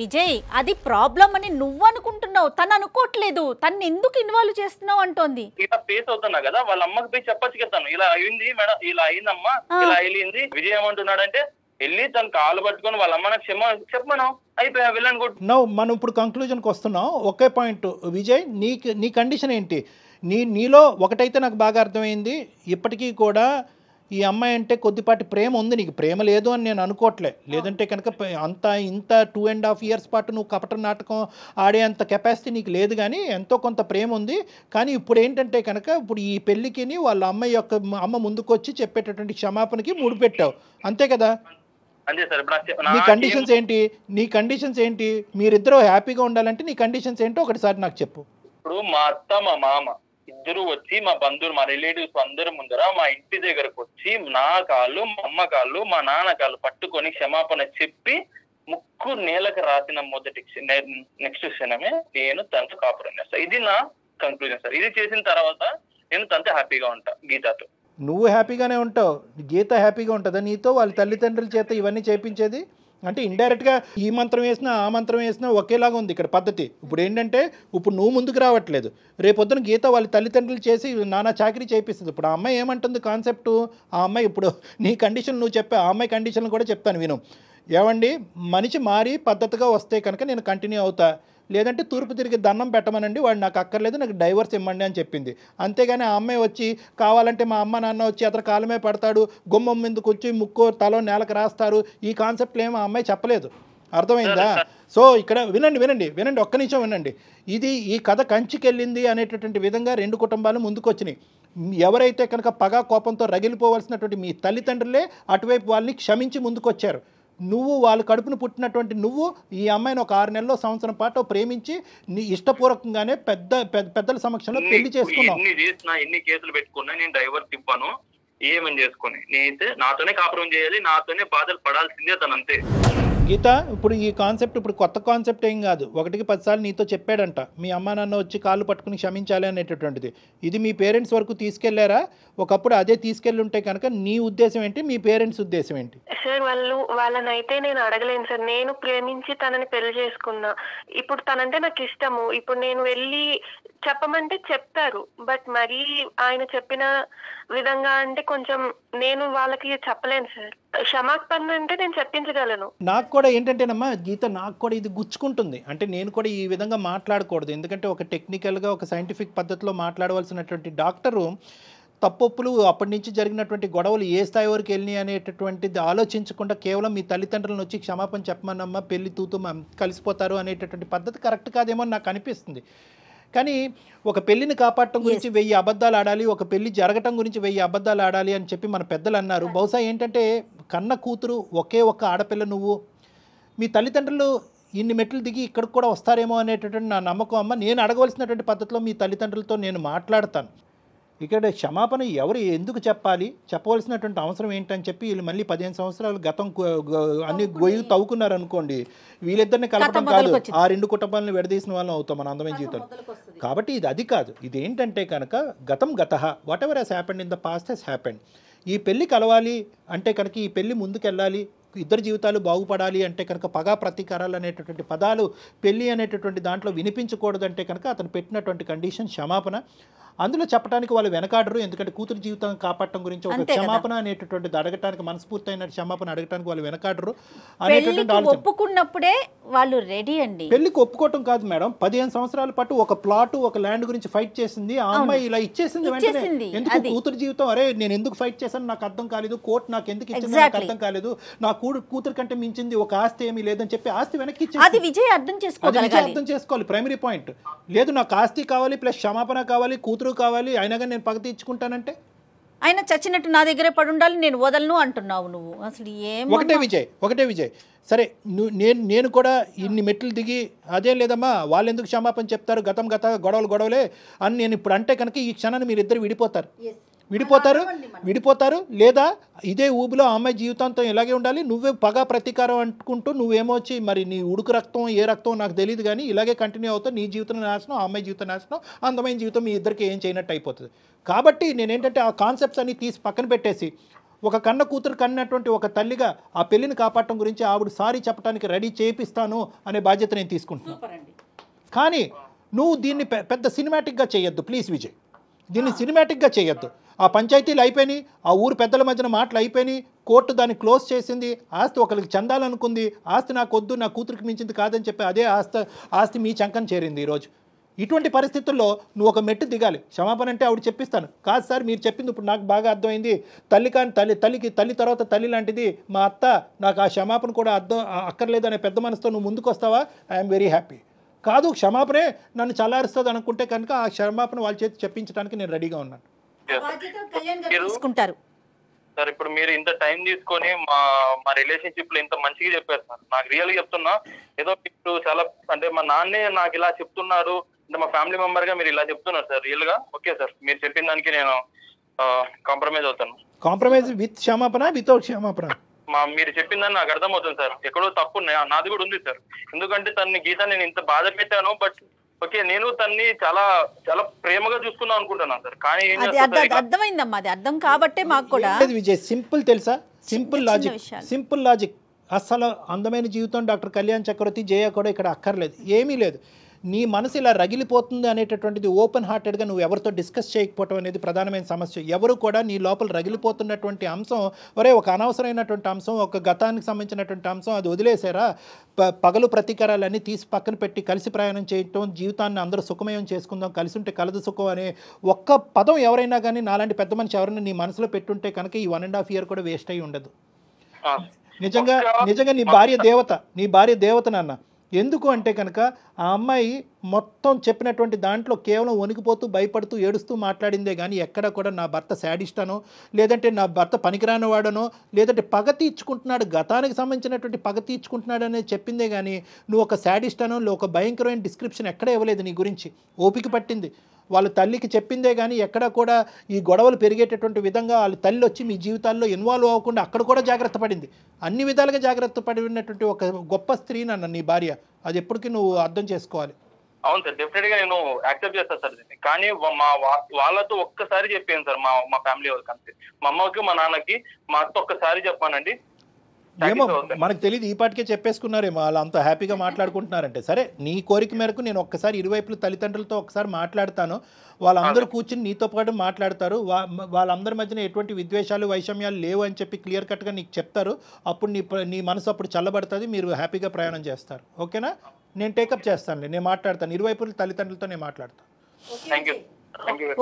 విజయ్ అది ప్రాబ్లం అని నువ్వు అనుకుంటున్నావు, తను అనుకోవట్లేదు. తను ఎందుకు ఇన్వాల్వ్ చేస్తున్నావు అంటోంది. ఇలా ఫేస్ అవుతున్నా కదా, వాళ్ళ అమ్మకి పోయి చెప్పచ్చు కదా, ఇలా అయింది మేడం, ఇలా అయిందమ్మా, ఇలా అయింది. విజయ్ ఏమంటున్నాడంటే వెళ్ళి తను కాలు పట్టుకొని వాళ్ళ అమ్మ నాకు చెప్పమను, అయిపోయా వెళ్ళని కూడా. మనం ఇప్పుడు కంక్లూజన్కి వస్తున్నాం. ఒకే పాయింట్ విజయ్, నీ కండిషన్ ఏంటి? నీలో ఒకటైతే నాకు బాగా అర్థమైంది, ఇప్పటికీ కూడా ఈ అమ్మాయి అంటే కొద్దిపాటి ప్రేమ ఉంది. నీకు ప్రేమ లేదు అని నేను అనుకోవట్లే. లేదంటే కనుక ఇంత 2.5 years పాటు నువ్వు కపట నాటకం ఆడే అంత కెపాసిటీ నీకు లేదు, కానీ ఎంతో కొంత ప్రేమ ఉంది. కానీ ఇప్పుడు ఏంటంటే కనుక ఇప్పుడు ఈ పెళ్ళికి వాళ్ళ అమ్మ ముందుకు వచ్చి చెప్పేటటువంటి క్షమాపణకి ముడిపెట్టావు, అంతే కదా? నీ కండిషన్స్ ఏంటి? మీరిద్దరూ హ్యాపీగా ఉండాలంటే నీ కండిషన్స్ ఏంటో ఒకటిసారి నాకు చెప్పు. ఇప్పుడు మా అత్త మా మామ ఇద్దరు వచ్చి మా బంధువులు మా రిలేటివ్స్ అందరి ముందర మా ఇంటి దగ్గరకు వచ్చి నా కాళ్ళు, మా అమ్మ కాళ్ళు, మా నాన్న కాళ్ళు పట్టుకొని క్షమాపణ చెప్పి ముక్కు నేలకు రాసిన నెక్స్ట్ క్షణమే నేను తనతో కాపురం చేస్తాను. ఇది నా కంక్లూజన్ సార్. ఇది చేసిన తర్వాత నేను తనతో హ్యాపీగా ఉంటా. గీతతో నువ్వు హ్యాపీగానే ఉంటావు, గీత హ్యాపీగా ఉంటుందా నీతో? వాళ్ళ తల్లిదండ్రుల చేత ఇవన్నీ చేపించేది అంటే ఇండైరెక్ట్గా ఈ మంత్రం వేసినా ఆ మంత్రం వేసినా ఒకేలాగా ఉంది ఇక్కడ పద్ధతి. ఇప్పుడు ఏంటంటే ఇప్పుడు నువ్వు ముందుకు రావట్లేదు, రేపొద్దున గీత వాళ్ళ తల్లిదండ్రులు చేసి నానా చాకరీ చేపిస్తుంది. ఇప్పుడు ఆ అమ్మాయి ఏమంటుంది కాన్సెప్టు? ఆ అమ్మాయి ఇప్పుడు నీ కండిషన్ నువ్వు చెప్పే, ఆ అమ్మాయి కండిషన్లు కూడా చెప్తాను విను. ఏమండి, మనిషి మారి పద్ధతిగా వస్తే కనుక నేను కంటిన్యూ అవుతా, లేదంటే తూర్పు తిరిగి దండం పెట్టమనండి, వాడు నాకు అక్కర్లేదు, నాకు డైవర్స్ ఇవ్వండి అని చెప్పింది. అంతేగాని ఆ అమ్మాయి వచ్చి కావాలంటే మా అమ్మ నాన్న వచ్చి అతను కాలమే పడతాడు, గుమ్మం మీదకి వచ్చి ముక్కు తలో నేలకు రాస్తారు, ఈ కాన్సెప్ట్లు ఏమో ఆ అమ్మాయి చెప్పలేదు. అర్థమైందా? సో ఇక్కడ వినండి, ఒక్క నిమిషం వినండి. ఈ కథ కంచికెళ్ళింది అనేటటువంటి విధంగా రెండు కుటుంబాలు ముందుకు వచ్చినాయి. ఎవరైతే కనుక పగా కోపంతో రగిలిపోవాల్సినటువంటి మీ తల్లిదండ్రులే అటువైపు వాళ్ళని క్షమించి ముందుకు వచ్చారు. నువ్వు వాళ్ళ కడుపును పుట్టినటువంటి నువ్వు ఈ అమ్మాయిని ఒక 6 నెలల్లో సంవత్సరం పాటు ప్రేమించి నీ ఇష్టపూర్వకంగానే పెద్దల సమక్షంలో పెళ్లి చేసుకున్నావు. ఎన్ని కేసులు పెట్టుకున్నా నేను డైవర్స్ ఇవ్వను, ఏమని చేసుకుని నేనైతే నాతోనే కాపురం చేయాలి, నాతోనే బాధలు పడాల్సిందే తనంతే. గీత, ఇప్పుడు ఈ కాన్సెప్ట్ ఇప్పుడు కొత్త కాన్సెప్ట్ ఏం కాదు. 1కి 10 సార్లు నీతో చెప్పాడంట మీ అమ్మ నాన్న వచ్చి కాళ్ళు పట్టుకుని క్షమించాలి అనేటటువంటిది. ఇది మీ పేరెంట్స్ వరకు తీసుకెళ్లారా? ఒకప్పుడు అదే తీసుకెళ్ళి ఉంటే కనుక నీ ఉద్దేశం ఏంటి, మీ పేరెంట్స్ ఉద్దేశం ఏంటి? సార్ వాళ్ళనైతే నేను అడగలేను సార్. నేను ప్రేమించి తనని పెళ్లి చేసుకున్నా. ఇప్పుడు తనంటే నాకు ఇష్టము. ఇప్పుడు నేను వెళ్ళి చెప్పమంటే చెప్తారు, బట్ మరీ ఆయన చెప్పిన విధంగా అంటే కొంచెం నేను వాళ్ళకి చెప్పలేను సార్. క్షమాపణ అంటే నేను చెప్పించగలను. నాకు కూడా ఏంటంటేనమ్మా గీత, నాకు కూడా ఇది గుచ్చుకుంటుంది. అంటే నేను కూడా ఈ విధంగా మాట్లాడకూడదు, ఎందుకంటే ఒక టెక్నికల్గా ఒక సైంటిఫిక్ పద్ధతిలో మాట్లాడవలసినటువంటి డాక్టరు తప్పొప్పులు అప్పటి నుంచి జరిగినటువంటి గొడవలు ఏ స్థాయి వరకు వెళ్ళినాయి అనేటటువంటిది ఆలోచించకుండా కేవలం మీ తల్లిదండ్రులను వచ్చి క్షమాపణ చెప్పమన్నమ్మా పెళ్లి తూతూ కలిసిపోతారు అనేటటువంటి పద్ధతి కరెక్ట్ కాదేమో అని నాకు అనిపిస్తుంది. కానీ ఒక పెళ్లిని కాపాడటం గురించి 1000 అబద్ధాలు ఆడాలి, ఒక పెళ్లి జరగటం గురించి 1000 అబద్ధాలు ఆడాలి అని చెప్పి మన పెద్దలు అన్నారు. బహుశా ఏంటంటే కన్న కూతురు ఒకే ఒక్క ఆడపిల్ల, నువ్వు మీ తల్లిదండ్రులు ఇన్ని మెట్లు దిగి ఇక్కడికి కూడా వస్తారేమో అనేటటువంటి నా నమ్మకం అమ్మ. నేను అడగవలసినటువంటి పద్ధతిలో మీ తల్లిదండ్రులతో నేను మాట్లాడతాను. ఇక్కడ క్షమాపణ ఎవరు ఎందుకు చెప్పాలి, చెప్పవలసినటువంటి అవసరం ఏంటని చెప్పి వీళ్ళు మళ్ళీ 15 సంవత్సరాలు గతం అన్ని గొయ్యి తవ్వుకున్నారు అనుకోండి, వీళ్ళిద్దరిని కలపడం కాదు, ఆ 2 కుటుంబాలను విడదీసిన వాళ్ళం అవుతాం మన అందమైన జీవితం. కాబట్టి ఇది అది కాదు. ఇది ఏంటంటే కనుక గతం గతః, whatever has happened in the past has happened. ఈ పెళ్లి కలవాలి అంటే కనుక, ఈ పెళ్లి ముందుకెళ్ళాలి, ఇద్దరు జీవితాలు బాగుపడాలి అంటే కనుక పగా ప్రతీకారాలు అనేటటువంటి పదాలు పెళ్లి అనేటటువంటి దాంట్లో వినిపించకూడదు అంటే కనుక అతను పెట్టినటువంటి కండిషన్ క్షమాపణ. అందులో చెప్పడానికి వాళ్ళు వెనకాడరు, ఎందుకంటే కూతురు జీవితం కాపాడటం గురించి ఒక క్షమాపణ అనేటటువంటిది అడగటానికి, మనస్ఫూర్తయిన క్షమాపణ అడగటానికి వాళ్ళు వెనకాడరు అనేటటువంటి ఆలోచన. ఒప్పుకున్నప్పుడే వాళ్ళు రెడీ అండి. పెళ్లికి ఒప్పుకోవటం కాదు మేడం, 15 సంవత్సరాల పాటు ఒక ప్లాట్ ఒక ల్యాండ్ గురించి ఫైట్ చేసింది ఆ అమ్మాయి, ఇలా ఇచ్చేసింది వెంటనే. ఎందుకు కూతురు జీవితం, అరే నేను ఎందుకు ఫైట్ చేశాను నాకు అర్థం కాలేదు, కోర్టు నాకు ఎందుకు ఇచ్చింది నాకు అర్థం కాలేదు, నా కూతురు కంటే మించింది ఒక ఆస్తి ఏమీ లేదని చెప్పి ఆస్తి వెనక్కి ఇచ్చేసి, అది విజయ్ అర్థం చేసుకోవాలి. ప్రైమరీ పాయింట్ లేదు, నాకు ఆస్తి కావాలి ప్లస్ క్షమాపణ కావాలి, కూతురు కావాలి, అయినా కానీ నేను పగ తీర్చుకుంటానంటే ఆయన చచ్చినట్టు నా దగ్గరే పడి ఉండాలి, నేను వదలను అంటున్నావు నువ్వు. అసలు ఒకటే విజయ్ సరే నేను కూడా ఇన్ని మెట్లు దిగి అదే లేదమ్మా వాళ్ళు ఎందుకు క్షమాపణ చెప్తారు, గతం గొడవలే అని నేను ఇప్పుడు అంటే కనుక ఈ క్షణాన్ని మీరు ఇద్దరు విడిపోతారు లేదా ఇదే ఊబిలో ఆ అమ్మాయి జీవితాంతం ఇలాగే ఉండాలి, నువ్వే పగా ప్రతీకారం అంటుకుంటూ నువ్వేమొచ్చి మరి నీ ఉడుకు రక్తం ఏ రక్తం నాకు తెలియదు కానీ ఇలాగే కంటిన్యూ అవుతావు, నీ జీవితం నాశనం, ఆ అమ్మాయి జీవితం నాశనం, అందమైన జీవితం మీ ఇద్దరికి ఏం చేయనట్టు అయిపోతుంది. కాబట్టి నేనేంటంటే ఆ కాన్సెప్ట్స్ అన్ని తీసి పక్కన పెట్టేసి ఒక కన్న కూతురు కన్నటువంటి ఒక తల్లిగా ఆ పెళ్లిని కాపాడటం గురించి ఆవిడ సారీ చెప్పడానికి రెడీ చేపిస్తాను అనే బాధ్యత నేను తీసుకుంటున్నాను. కానీ నువ్వు దీన్ని పెద్ద సినిమాటిక్గా చేయొద్దు ప్లీజ్ విజయ్, దీన్ని సినిమాటిక్గా చేయొద్దు. ఆ పంచాయతీలు అయిపోయినాయి, ఆ ఊరు పెద్దల మధ్యన మాటలు అయిపోయినాయి, కోర్టు దాన్ని క్లోజ్ చేసింది, ఆస్తి ఒకరికి చెందాలనుకుంది, ఆస్తి నాకు వద్దు నా కూతురికి మించింది కాదని చెప్పి అదే ఆస్తి మీ చంకని చేరింది ఈరోజు. ఇటువంటి పరిస్థితుల్లో నువ్వు ఒక మెట్టు దిగాలి. క్షమాపణ అంటే ఆవిడ చెప్పిస్తాను కాదు సార్ మీరు చెప్పింది ఇప్పుడు నాకు బాగా అర్థమైంది, తల్లి తర్వాత తల్లి లాంటిది మా అత్త, నాకు ఆ క్షమాపణ కూడా అక్కర్లేదు అనే పెద్ద మనసుతో నువ్వు ముందుకు వస్తావా, ఐఎమ్ వెరీ హ్యాపీ. కాదు క్షమాపణే నన్ను చల్లారుస్తుంది అనుకుంటే కనుక ఆ క్షమాపణ వాళ్ళ చేతి చెప్పించడానికి నేను రెడీగా ఉన్నాను. సార్ ఇప్పుడు మీరు ఇంత టైం తీసుకొని మా రిలేషన్షిప్ లో ఇంత మంచిగా చెప్పారు సార్. నాకు రియల్ గా చెప్తున్నా, ఏదో మీరు చాలా అంటే మా నాన్నే నాకు ఇలా చెప్తున్నారు అంటే మా ఫ్యామిలీ మెంబర్ గా మీరు ఇలా చెప్తున్నారు సార్. రియల్ గా ఓకే సార్, మీరు చెప్పిన దానికి నేను కాంప్రమైజ్ అవుతాను. కాంప్రమైజ్ విత్ క్షమాపణ వితౌట్ క్షమాపణ మీరు చెప్పిందని నాకు అర్థమవుతుంది సార్. ఎక్కడో తప్పు నాది కూడా ఉంది సార్. ఎందుకంటే తన్ని గీత నేను ఇంత బాధ పెట్టాను, బట్ ఓకే నేను తన్ని చాలా చాలా ప్రేమగా చూసుకుందాం అనుకుంటున్నాను సార్. కానీ అర్థమైందమ్మా, అది అర్థం కాబట్టే మాకు కూడా విజయ్ సింపుల్ తెలుసా, సింపుల్ లాజిక్. అసలు అందమైన జీవితం డాక్టర్ కళ్యాణ్ చక్రవర్తి జయ కూడా ఇక్కడ అక్కర్లేదు, ఏమీ లేదు. నీ మనసు ఇలా రగిలిపోతుంది అనేటటువంటిది ఓపెన్ హార్టెడ్గా నువ్వు ఎవరితో డిస్కస్ చేయకపోవటం అనేది ప్రధానమైన సమస్య. ఎవరు కూడా నీ లోపల రగిలిపోతున్నటువంటి అంశం ఒక అనవసరమైనటువంటి అంశం, ఒక గతానికి సంబంధించినటువంటి అంశం, అది వదిలేసారా, పగలు ప్రతీకారాలన్నీ తీసి పక్కన పెట్టి కలిసి ప్రయాణం చేయటం, జీవితాన్ని అందరూ సుఖమయం చేసుకుందాం, కలిసి ఉంటే కలదు సుఖం అనే ఒక్క పదం ఎవరైనా కానీ నాలాంటి పెద్ద మనిషి ఎవరైనా నీ మనసులో పెట్టుంటే కనుక ఈ 1.5 year కూడా వేస్ట్ అయ్యి ఉండదు. నిజంగా నీ భార్య దేవత నాన్న. ఎందుకు అంటే కనుక ఆ అమ్మాయి మొత్తం చెప్పినటువంటి దాంట్లో కేవలం వణికిపోతూ భయపడుతూ ఏడుస్తూ మాట్లాడిందే కానీ ఎక్కడ కూడా నా భర్త శాడిస్టానో, లేదంటే నా భర్త పనికిరాని వాడనో, లేదంటే పగ తీర్చుకుంటున్నాడు, గతానికి సంబంధించినటువంటి పగ తీర్చుకుంటున్నాడు అనేది చెప్పిందే కానీ నువ్వు ఒక శాడిస్టానో ఒక భయంకరమైన డిస్క్రిప్షన్ ఎక్కడ ఇవ్వలేదు నీ గురించి. ఓపిక పట్టింది, వాళ్ళ తల్లికి చెప్పిందే కానీ ఎక్కడ కూడా ఈ గొడవలు పెరిగేటటువంటి విధంగా వాళ్ళ తల్లి వచ్చి మీ జీవితాల్లో ఇన్వాల్వ్ అవ్వకుండా అక్కడ కూడా జాగ్రత్త పడింది. అన్ని విధాలుగా జాగ్రత్త పడినటువంటి ఒక గొప్ప స్త్రీ నన్ను నీ భార్య, అది ఎప్పటికీ నువ్వు అర్థం చేసుకోవాలి. అవును సార్, డెఫినెట్ గా నేను యాక్సెప్ట్ చేస్తాను సార్. కానీ వాళ్ళతో ఒక్కసారి చెప్పాను సార్, మా ఫ్యామిలీ వాళ్ళకి అంతే. మా అమ్మకి మా నాన్నకి మా అత్త ఒక్కసారి చెప్పానండి. ఏమో మనకు తెలియదు, ఈ పాటికే చెప్పేసుకున్నారేమో వాళ్ళు అంత హ్యాపీగా మాట్లాడుకుంటున్నారంటే. సరే, నీ కోరిక మేరకు నేను ఒక్కసారి ఇరువైపుల తల్లిదండ్రులతో ఒకసారి మాట్లాడతాను. వాళ్ళందరూ కూర్చుని నీతో పాటు మాట్లాడతారు. వాళ్ళందరి మధ్యన ఎటువంటి విద్వేషాలు వైషమ్యాలు లేవు అని చెప్పి క్లియర్ కట్గా నీకు చెప్తారు. అప్పుడు నీ మనసు అప్పుడు చల్లబడుతుంది, మీరు హ్యాపీగా ప్రయాణం చేస్తారు. ఓకేనా? నేను టేకప్ చేస్తాను, నేను మాట్లాడతాను, ఇరువైపుల తల్లిదండ్రులతో నేను మాట్లాడతాను.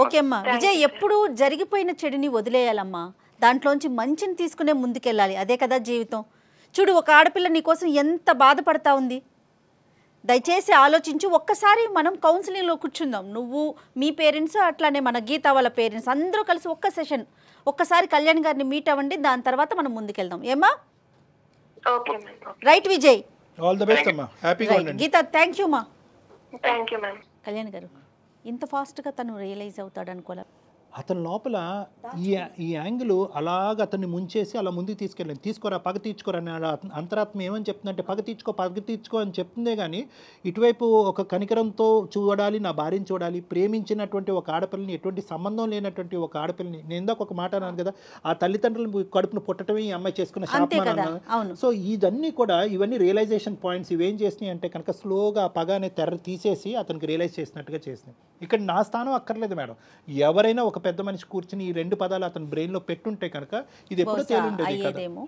ఓకే అమ్మా. విజయ్, ఎప్పుడు జరిగిపోయిన చెడుని వదిలేయాలమ్మా, దాంట్లోంచి మంచిని తీసుకునే ముందుకెళ్ళాలి. అదే కదా జీవితం. చూడు, ఒక ఆడపిల్ల నీకోసం ఎంత బాధపడతా ఉంది. దయచేసి ఆలోచించు. ఒక్కసారి మనం కౌన్సిలింగ్లో కూర్చుందాం. నువ్వు, మీ పేరెంట్స్, అట్లానే మన గీత వాళ్ళ పేరెంట్స్ అందరూ కలిసి ఒక్క సెషన్ ఒక్కసారి కళ్యాణ్ గారిని మీట్ అవ్వండి. దాని తర్వాత మనం ముందుకెళ్దాం. ఏమా? Right Vijay, all the best అమ్మా, హ్యాపీగా ఉండండి. గీత, థ్యాంక్ యూ మా. Thank you ma'am. కళ్యాణ్ గారు, ఇంత ఫాస్ట్గా తను రియలైజ్ అవుతాడు అనుకోలే. అతని లోపల ఈ యాంగిల్ అలాగ అతన్ని ముంచేసి అలా ముందుకు తీసుకెళ్ళండి. తీసుకోరా, పగ తీర్చుకోరా అని అంతరాత్మ ఏమని చెప్తుందంటే పగ తీర్చుకో అని చెప్తుందే కానీ ఇటువైపు ఒక కనికరంతో చూడాలి, నా భార్యని చూడాలి, ప్రేమించినటువంటి ఒక ఆడపిల్లని, ఎటువంటి సంబంధం లేనటువంటి ఒక ఆడపిల్లని. నేను ఇందాక ఒక మాట అన్నాను కదా, ఆ తల్లిదండ్రులు కడుపును పుట్టడమే ఈ అమ్మాయి చేసుకున్న శాపం. సో ఇదన్నీ కూడా, ఇవన్నీ రియలైజేషన్ పాయింట్స్. ఇవేం చేసినాయి అంటే కనుక స్లోగా ఆ పగ అనే తెర తీసేసి అతనికి రియలైజ్ చేసినట్టుగా చేసినాయి. ఇక్కడ నా స్థానం అక్కర్లేదు మేడం. ఎవరైనా ఒక పెద్ద మనిషి కూర్చుని ఈ రెండు పదాలు అతని బ్రెయిన్లో పెట్టుంటే కనుక ఇది ఎప్పుడో తేలుండేదేమో.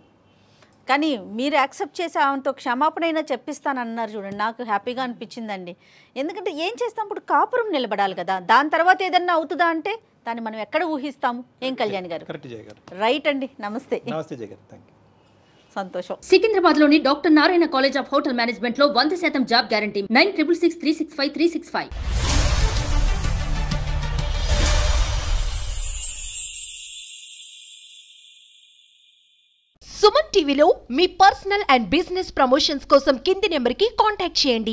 కానీ మీరు యాక్సెప్ట్ చేసి ఆమెతో క్షమాపణ అయినా చెప్పిస్తానన్నారు చూడండి, నాకు హ్యాపీగా అనిపించిందండి. ఎందుకంటే ఏం చేస్తాం, ఇప్పుడు కాపురం నిలబడాలి కదా, దాని తర్వాత ఏదన్నా అవుతుందా అంటే దాన్ని మనం ఎక్కడ ఊహిస్తాము? ఏం కళ్యాణ్ గారు? కరెక్ట్ జయ గారు. రైట్ అండి, నమస్తే. నమస్తే జయ గారు, థ్యాంక్ యూ. సంతోషం. సికింద్రాబాద్ లోని doctor Narayana college of hotel management లో 100% జాబ్ గ్యారంటీ. 966365365365. సుమన్ టీవీలో మీ పర్సనల్ అండ్ బిజినెస్ ప్రమోషన్స్ కోసం కింది నెంబర్కి కాంటాక్ట్ చేయండి.